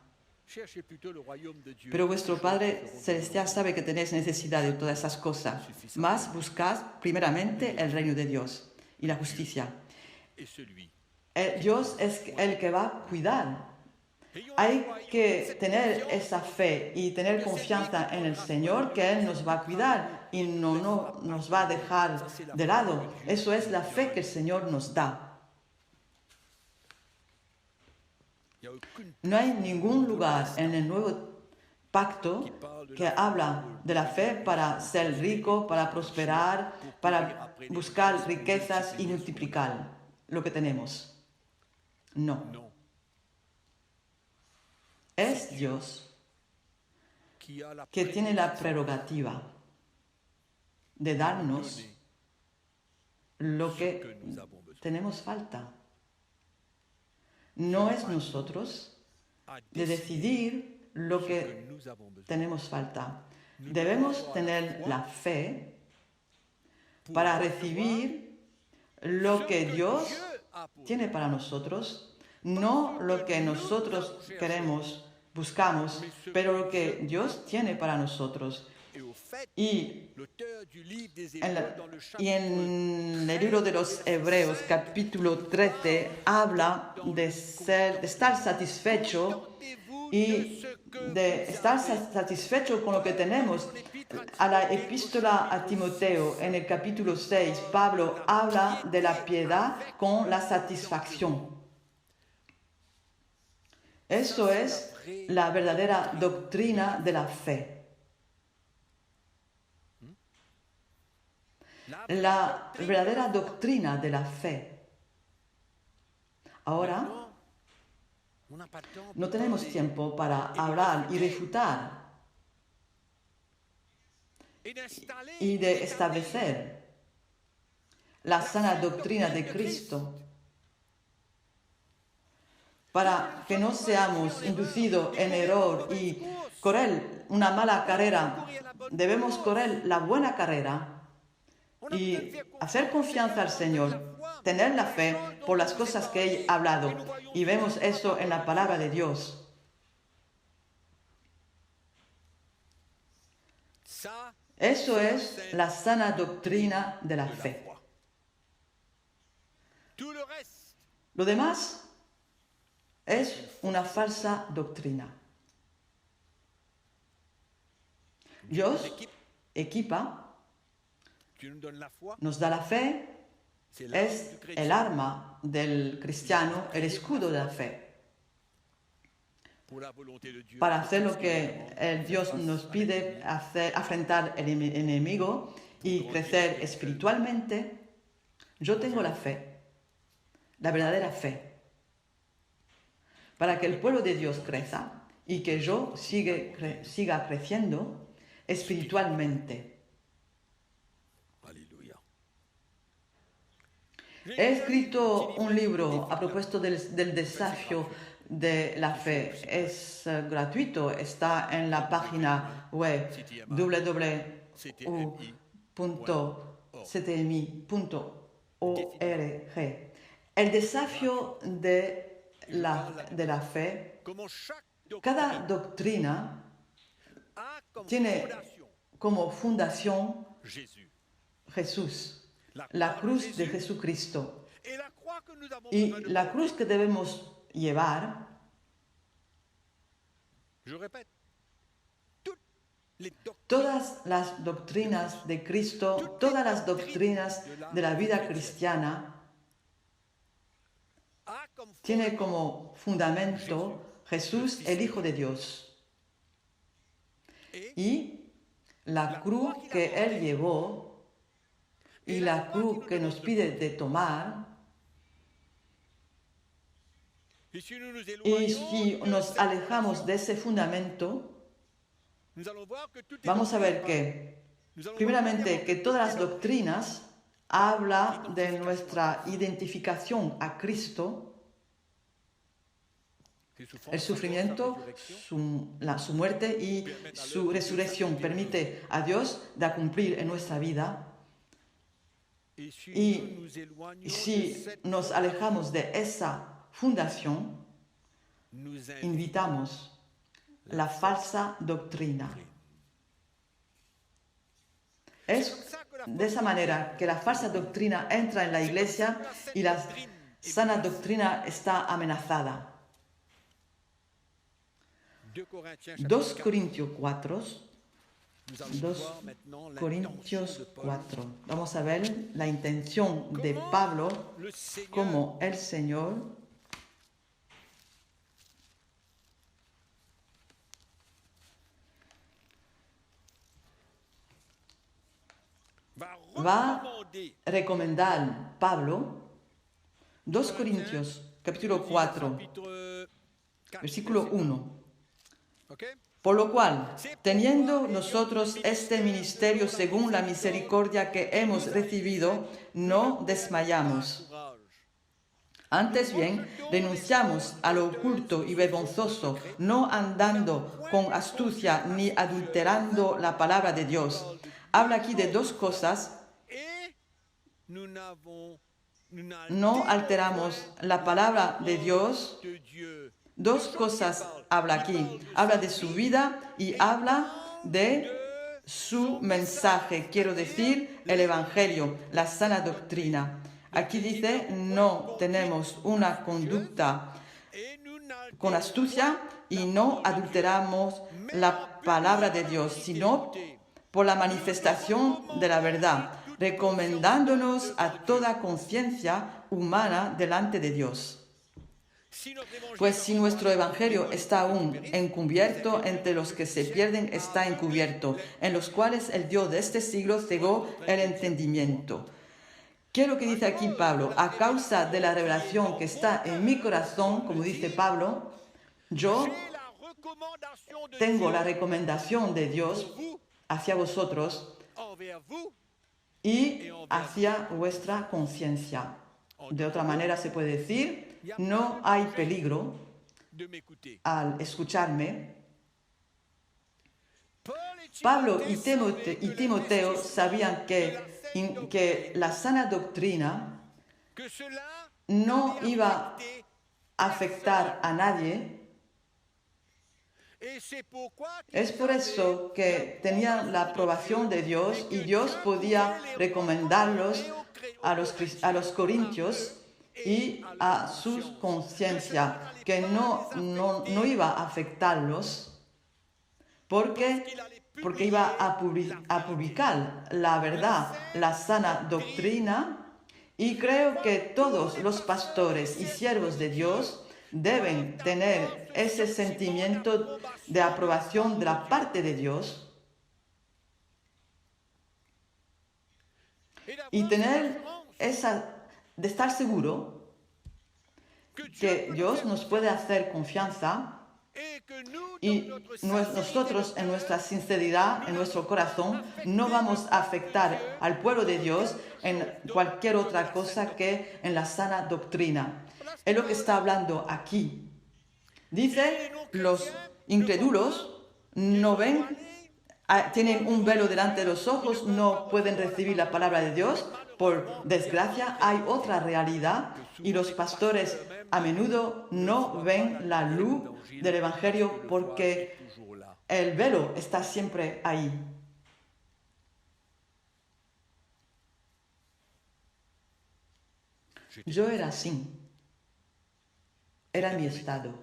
Pero vuestro Padre Celestial sabe que tenéis necesidad de todas esas cosas. Mas buscad primeramente el reino de Dios y la justicia. Dios es el que va a cuidar. Hay que tener esa fe y tener confianza en el Señor, que Él nos va a cuidar y no nos va a dejar de lado. Eso es la fe que el Señor nos da. No hay ningún lugar en el nuevo pacto que habla de la fe para ser rico, para prosperar, para buscar riquezas y multiplicar. lo que tenemos. No. Non. Es Dios Qui a la que tiene la prédication prerrogativa de de darnos donner lo ce que que nous avons besoin. tenemos falta. No es nosotros À de décider decidir lo ce que que nous avons besoin. tenemos falta. Nous Debemos devons avoir tener foi la fe pour para recevoir recibir lo ce que que Dios Dieu a pour tiene para nosotros, no lo que nosotros queremos, buscamos, pero lo que Dios tiene para nosotros. Et au fait, Y l'auteur du livre des en, Hébreux dans le y en el libro de los Hebreos, capítulo 13, habla de estar satisfecho y de estar satisfecho con lo que tenemos. A la epístola a Timoteo, en el capítulo 6, Pablo habla de la piedad con la satisfacción. Eso es la verdadera doctrina de la fe. La verdadera doctrina de la fe. Ahora, no tenemos tiempo para hablar y refutar y de establecer la sana doctrina de Cristo para que no seamos inducidos en error y correr una mala carrera. Debemos correr la buena carrera y hacer confianza al Señor, tener la fe por las cosas que he hablado. Y vemos eso en la palabra de Dios. Eso es la sana doctrina de la fe. Lo demás es una falsa doctrina. Dios equipa, nos da la fe, es el arma del cristiano, el escudo de la fe. Para hacer lo que el Dios nos pide, afrontar el enemigo y crecer espiritualmente, yo tengo la fe, la verdadera fe, para que el pueblo de Dios crezca y que yo siga creciendo espiritualmente. He escrito un libro a propósito del desafío de la fe. Es gratuito, está en la página web www.ctmi.org. El desafío de la fe, cada doctrina tiene como fundación Jesús, la cruz de Jesucristo. Y la cruz que debemos llevar, todas las doctrinas de Cristo, todas las doctrinas de la vida cristiana, tiene como fundamento Jesús, el Hijo de Dios. Y la cruz que Él llevó y la cruz que nos pide de tomar. Y si nos alejamos de ese fundamento, vamos a ver que, primeramente, que todas las doctrinas hablan de nuestra identificación a Cristo, el sufrimiento, su muerte y su resurrección permite a Dios de cumplir en nuestra vida. Y si nos alejamos de esa fundación, invitamos la falsa doctrina. Es de esa manera que la falsa doctrina entra en la iglesia y la sana doctrina está amenazada. 2 Corintios 4. 2 Corintios 4. Vamos a ver la intención de Pablo como el Señor va a recomendar Pablo 2 Corintios, capítulo 4, versículo 1. Por lo cual, teniendo nosotros este ministerio según la misericordia que hemos recibido, no desmayamos. Antes bien, renunciamos a lo oculto y vergonzoso, no andando con astucia ni adulterando la palabra de Dios. Habla aquí de dos cosas. No alteramos la palabra de Dios. Dos cosas habla aquí. Habla de su vida y habla de su mensaje. Quiero decir, el Evangelio, la sana doctrina. Aquí dice, no tenemos una conducta con astucia y no adulteramos la palabra de Dios, sino por la manifestación de la verdad, recomendándonos a toda conciencia humana delante de Dios. Pues si nuestro evangelio está aún encubierto, entre los que se pierden está encubierto, en los cuales el Dios de este siglo cegó el entendimiento. ¿Qué es lo que dice aquí Pablo? A causa de la revelación que está en mi corazón, como dice Pablo, yo tengo la recomendación de Dios hacia vosotros y hacia vuestra conciencia. De otra manera se puede decir, no hay peligro al escucharme. Pablo y Timoteo sabían que la sana doctrina no iba a afectar a nadie. Es por eso que tenían la aprobación de Dios y Dios podía recomendarlos a los corintios y a su conciencia, que no iba a afectarlos porque iba a publicar la verdad, la sana doctrina. Y creo que todos los pastores y siervos de Dios deben tener ese sentimiento de aprobación de la parte de Dios y tener de estar seguro que Dios nos puede hacer confianza y nosotros en nuestra sinceridad, en nuestro corazón, no vamos a afectar al pueblo de Dios en cualquier otra cosa que en la sana doctrina. Es lo que está hablando aquí. Dice, los incrédulos no ven, tienen un velo delante de los ojos, no pueden recibir la palabra de Dios. Por desgracia, hay otra realidad y los pastores a menudo no ven la luz del Evangelio porque el velo está siempre ahí. Yo era así. Era mi estado.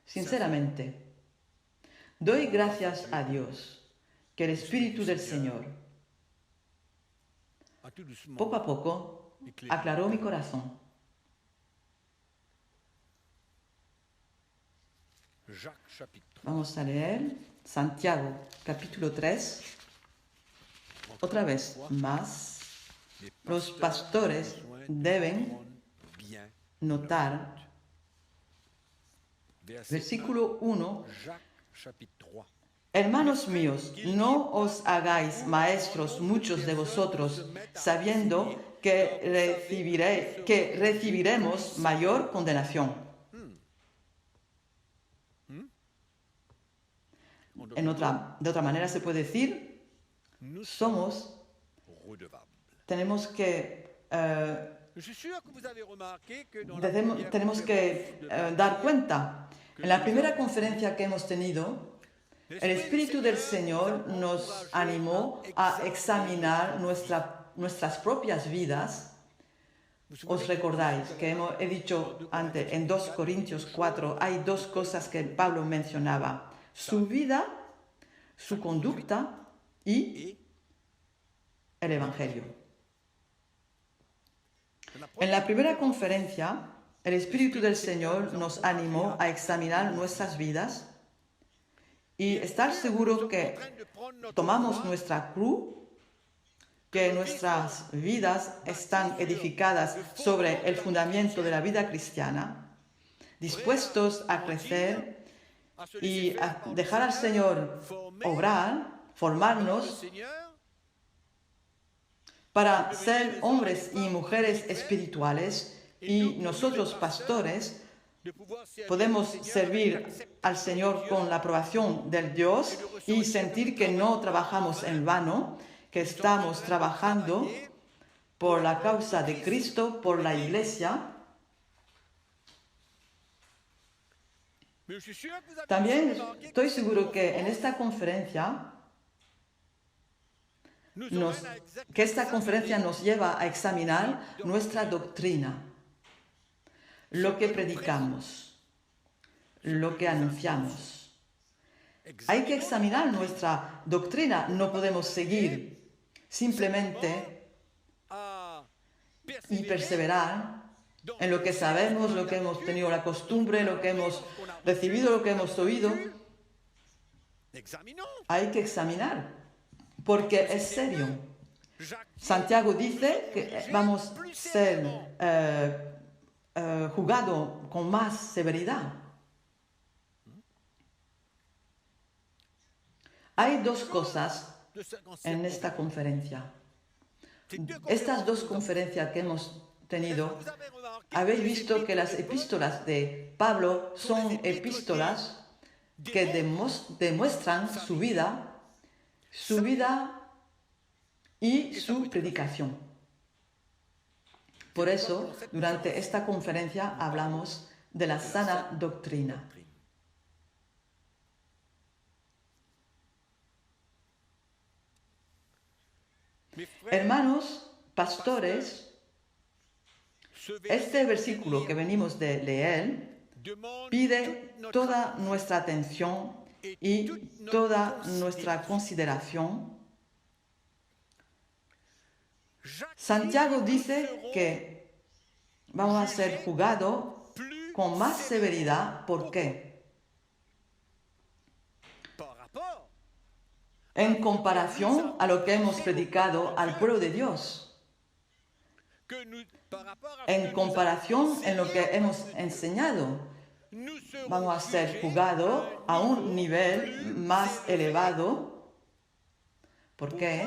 Sinceramente, doy gracias a Dios que el Espíritu del Señor, poco a poco, aclaró mi corazón. Vamos a leer Santiago, capítulo 3. Otra vez más, los pastores deben notar, versículo 1, hermanos míos, no os hagáis maestros muchos de vosotros, sabiendo que recibiremos mayor condenación. De otra manera se puede decir, tenemos que dar cuenta. En la primera conferencia que hemos tenido, el Espíritu del Señor nos animó a examinar nuestras propias vidas. Os recordáis que he dicho antes, en 2 Corintios 4, hay dos cosas que Pablo mencionaba: su vida, su conducta y el Evangelio. En la primera conferencia, el Espíritu del Señor nos animó a examinar nuestras vidas y estar seguros que tomamos nuestra cruz, que nuestras vidas están edificadas sobre el fundamento de la vida cristiana, dispuestos a crecer y a dejar al Señor obrar, formarnos para ser hombres y mujeres espirituales, y nosotros, pastores, podemos servir al Señor con la aprobación del Dios y sentir que no trabajamos en vano, que estamos trabajando por la causa de Cristo, por la Iglesia. También estoy seguro que en esta conferencia, esta conferencia nos lleva a examinar nuestra doctrina, lo que predicamos, lo que anunciamos. Hay que examinar nuestra doctrina, no podemos seguir simplemente y perseverar en lo que sabemos, lo que hemos tenido la costumbre, lo que hemos recibido, lo que hemos oído. Hay que examinar, porque es serio. Santiago dice que vamos a ser juzgados con más severidad. Hay dos cosas en esta conferencia. Estas dos conferencias que hemos tenido, habéis visto que las epístolas de Pablo son epístolas que demuestran su vida y su predicación. Por eso, durante esta conferencia hablamos de la sana doctrina. Hermanos, pastores, este versículo que venimos de leer pide toda nuestra atención y toda nuestra consideración. Santiago dice que vamos a ser juzgados con más severidad. ¿Por qué? En comparación a lo que hemos predicado al pueblo de Dios, en comparación en lo que hemos enseñado, vamos a ser juzgados a un nivel más elevado. ¿Por qué?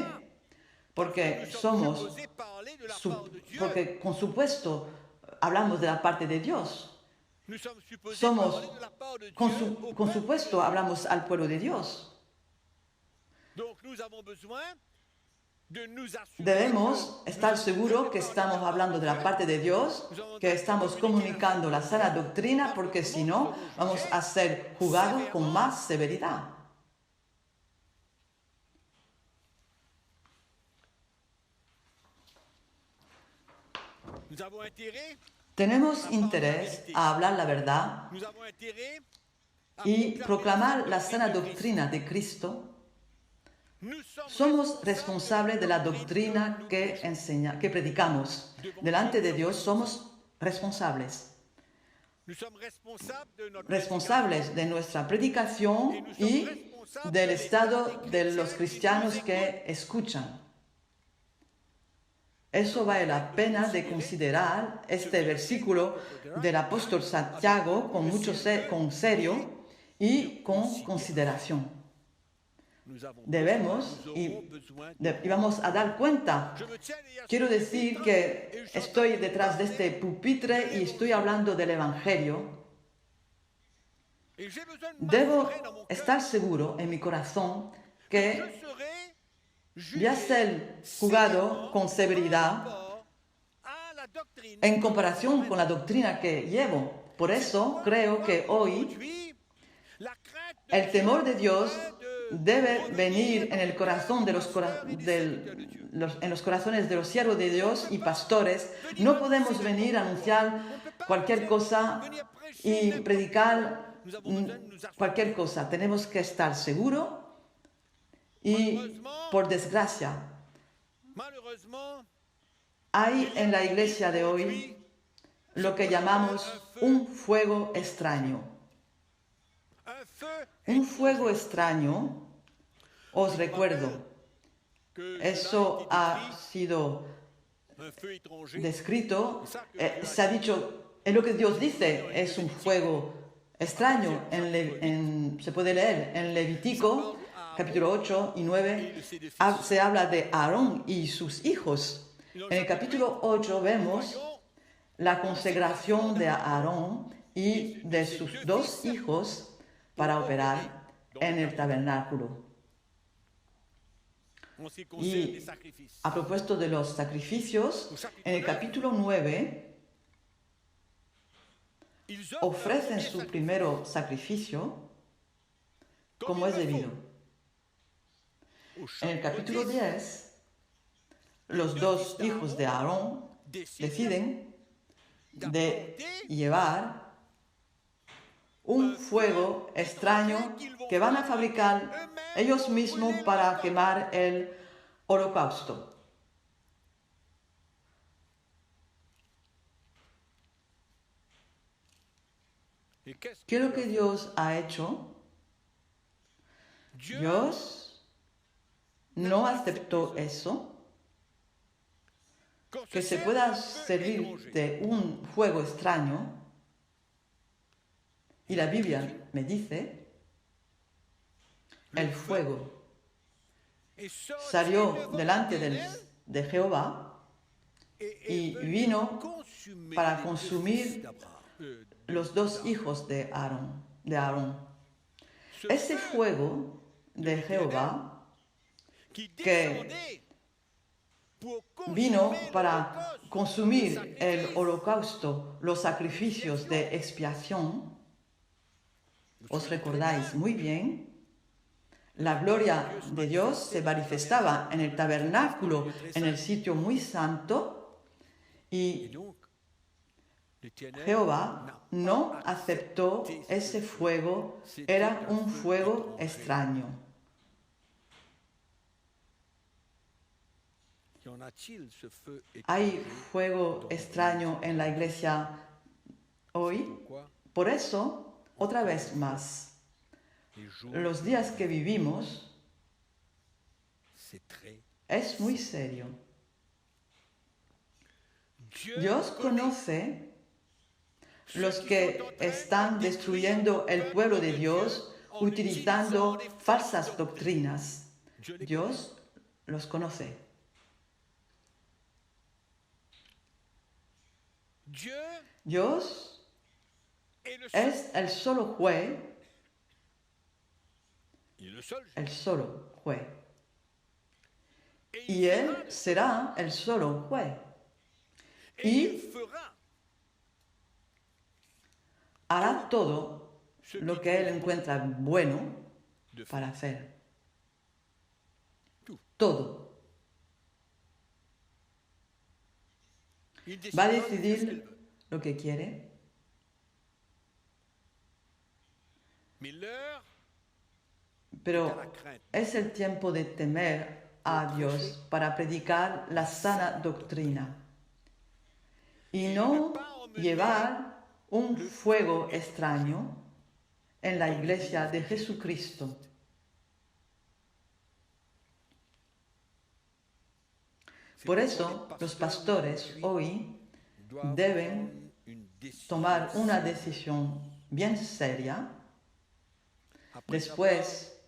Porque con supuesto hablamos de la parte de Dios. Con supuesto hablamos al pueblo de Dios. Debemos estar seguros que estamos hablando de la parte de Dios, que estamos comunicando la sana doctrina, porque si no, vamos a ser juzgados con más severidad. Tenemos interés a hablar la verdad y proclamar la sana doctrina de Cristo. Somos responsables de la doctrina que predicamos. Delante de Dios somos responsables. Responsables de nuestra predicación y del estado de los cristianos que escuchan. Eso vale la pena de considerar este versículo del apóstol Santiago con serio y con consideración. Debemos y vamos a dar cuenta. Quiero decir que estoy detrás de este pupitre y estoy hablando del Evangelio. Debo estar seguro en mi corazón que voy a ser juzgado con severidad en comparación con la doctrina que llevo. Por eso creo que hoy el temor de Dios debe venir en el corazón en los corazones de los siervos de Dios y pastores. No podemos venir a anunciar cualquier cosa y predicar cualquier cosa. Tenemos que estar seguros y, por desgracia, hay en la iglesia de hoy lo que llamamos un fuego extraño. Un fuego extraño, os recuerdo, Eso ha sido un feu étranger. descrito, se ha dicho, es lo que Dios dice, es un fuego extraño. Se puede leer en Levítico, capítulo 8 y 9, se habla de Aarón y sus hijos. En el capítulo 8 vemos la consagración de Aarón y de sus dos hijos para operar en el tabernáculo. En ce qui concerne Y les sacrifices. a propósito de los sacrificios, en el capítulo 9 Ils offrent ofrecen leur su premier primero sacrificio como es debido. au En el capítulo 10, los dos hijos de Aarón deciden de llevar un fuego extraño que van a fabricar ellos mismos para quemar el holocausto. Et qu'est-ce ¿Qué es lo que Dios ha hecho? Dios no aceptó eso, que se pueda servir de un fuego extraño. Y la Biblia me dice, el fuego salió delante de Jehová y vino para consumir los dos hijos de Aarón. Ese fuego de Jehová que vino para consumir el holocausto, los sacrificios de expiación, os recordáis muy bien, la gloria de Dios se manifestaba en el tabernáculo, en el sitio muy santo, y Jehová no aceptó ese fuego, era un fuego extraño. ¿Hay fuego extraño en la iglesia hoy? Por eso, otra vez más, los días que vivimos es muy serio. Dios conoce los que están destruyendo el pueblo de Dios utilizando falsas doctrinas. Dios los conoce. Dios es el solo juez, el solo juez. Y Él será el solo juez. Y hará todo lo que Él encuentra bueno para hacer. Todo. Va a decidir lo que quiere. Pero es el tiempo de temer a Dios para predicar la sana doctrina y no llevar un fuego extraño en la iglesia de Jesucristo. Por eso los pastores hoy deben tomar una decisión bien seria después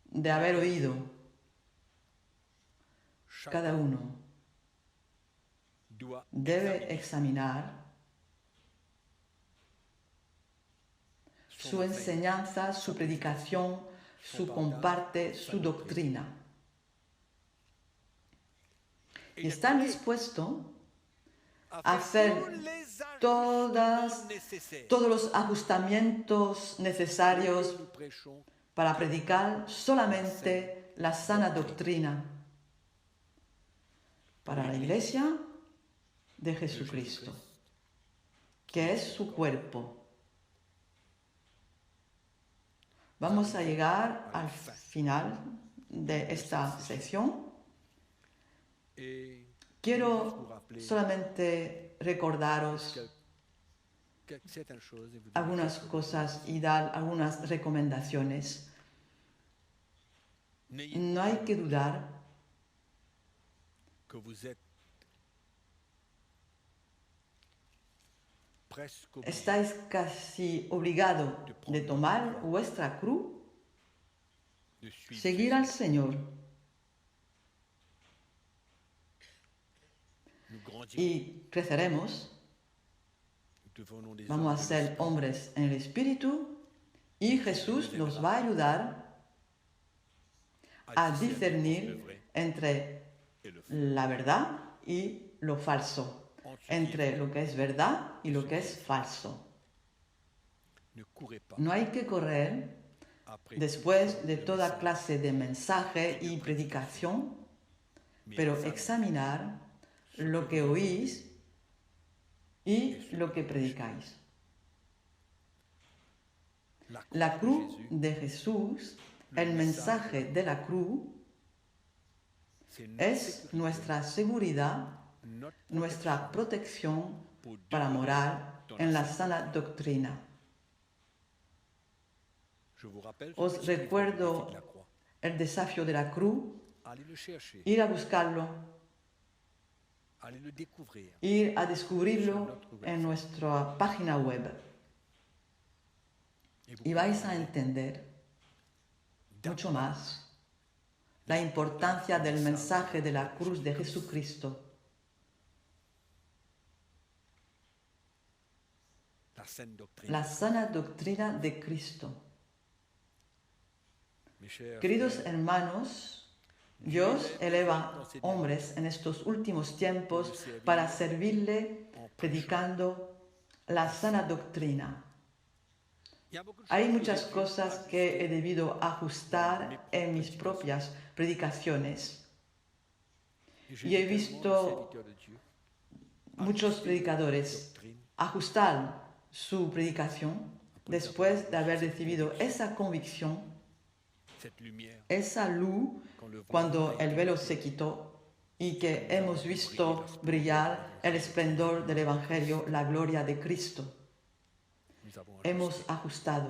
de haber oído cada uno. Debe examinar su enseñanza, su predicación, su comparte, su doctrina. Y están dispuestos a hacer todos los ajustamientos necesarios para predicar solamente la sana doctrina para la iglesia de Jesucristo, que es su cuerpo. Vamos a llegar al final de esta sección. Quiero solamente recordaros algunas cosas y dar algunas recomendaciones. No hay que dudar que vous êtes presque obligé estáis casi obligados de tomar vuestra cruz, de suivre seguir al Señor nous grandir. y creceremos. Nous devenons des Vamos a hommes de ser l'esprit. hombres en el Espíritu y Jesús nos va a ayudar a discernir le vrai entre et le faux. la verdad y lo falso, entre lo que es verdad y lo que es falso. Ne courez pas No hay que correr après después de toda clase de mensaje y predicación, mais pero examinez examinar lo que oís y lo que predicáis. La cruz de Jesús, el mensaje de la cruz, c'est notre es nuestra seguridad, notre nuestra protección pour para demeurer morar dans en la la sana doctrina. Je vous rappelle Os ce petit livre recuerdo de la croix. el desafío de la cruz, Allez le chercher, ir a buscarlo, allez le découvrir. ir a descubrirlo en nuestra página web Et vous y vais a entender mucho más la importancia del mensaje de la cruz de Jesucristo, la saine doctrine. la sana doctrina de Cristo. Mes chers Queridos frères, hermanos, Dios eleva hombres en estos últimos tiempos para servirle predicando la sana doctrina. il y a beaucoup de Hay choses muchas que j'ai pu cosas que he debido ajustar en mis propias predicaciones. J'ai y he vu tellement de visto serviteurs de Dieu Muchos predicadores doctrine ajustar su predicación después de haber recibido esa convicción, cette lumière esa luz, quand le voile cuando el velo se quitó y que hemos visto brillar el esplendor del Evangelio, la gloria de Cristo. nous avons Hemos ajustado,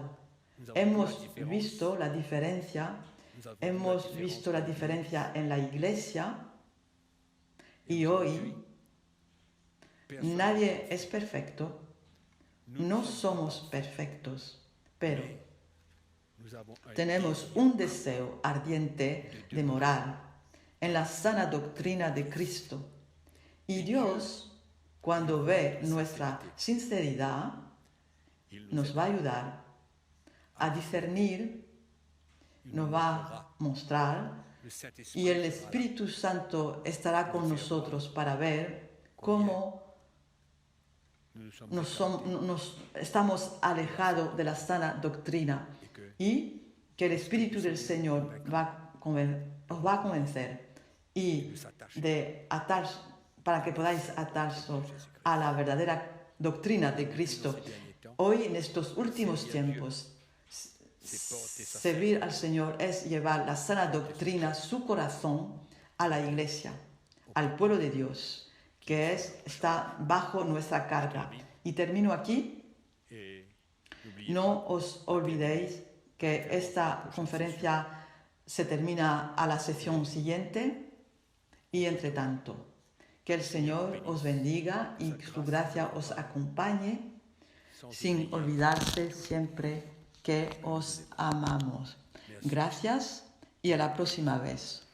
nous avons hemos vu la différence, visto la diferencia, nous avons vu hemos différence visto la diferencia en la iglesia y hoy personne nadie es perfecto, no somos perfectos, pero nous avons un tenemos un deseo ardiente de morar en la sana doctrina de Cristo. Y Dios, cuando ve nuestra sinceridad, il nous nos va a ayudar a discernir, nos va a mostrar le y Saint-Esprit el Espíritu Santo estará con nosotros para ver cómo nous sommes nos estamos alejados de la sana doctrina et que y que el Espíritu del Señor os va a convencer y de atar, para que podáis atarse a la verdadera doctrina de Cristo. Hoy, en estos últimos tiempos, servir al Señor es llevar la sana doctrina, su corazón, a la iglesia, al pueblo de Dios, que está bajo nuestra carga. Y termino aquí. et n'oubliez No os olvidéis que esta conferencia se termina a la sesión siguiente y entre tanto, que el Señor os bendiga y su gracia os acompañe, sin olvidarse siempre que os amamos. Gracias y a la próxima vez.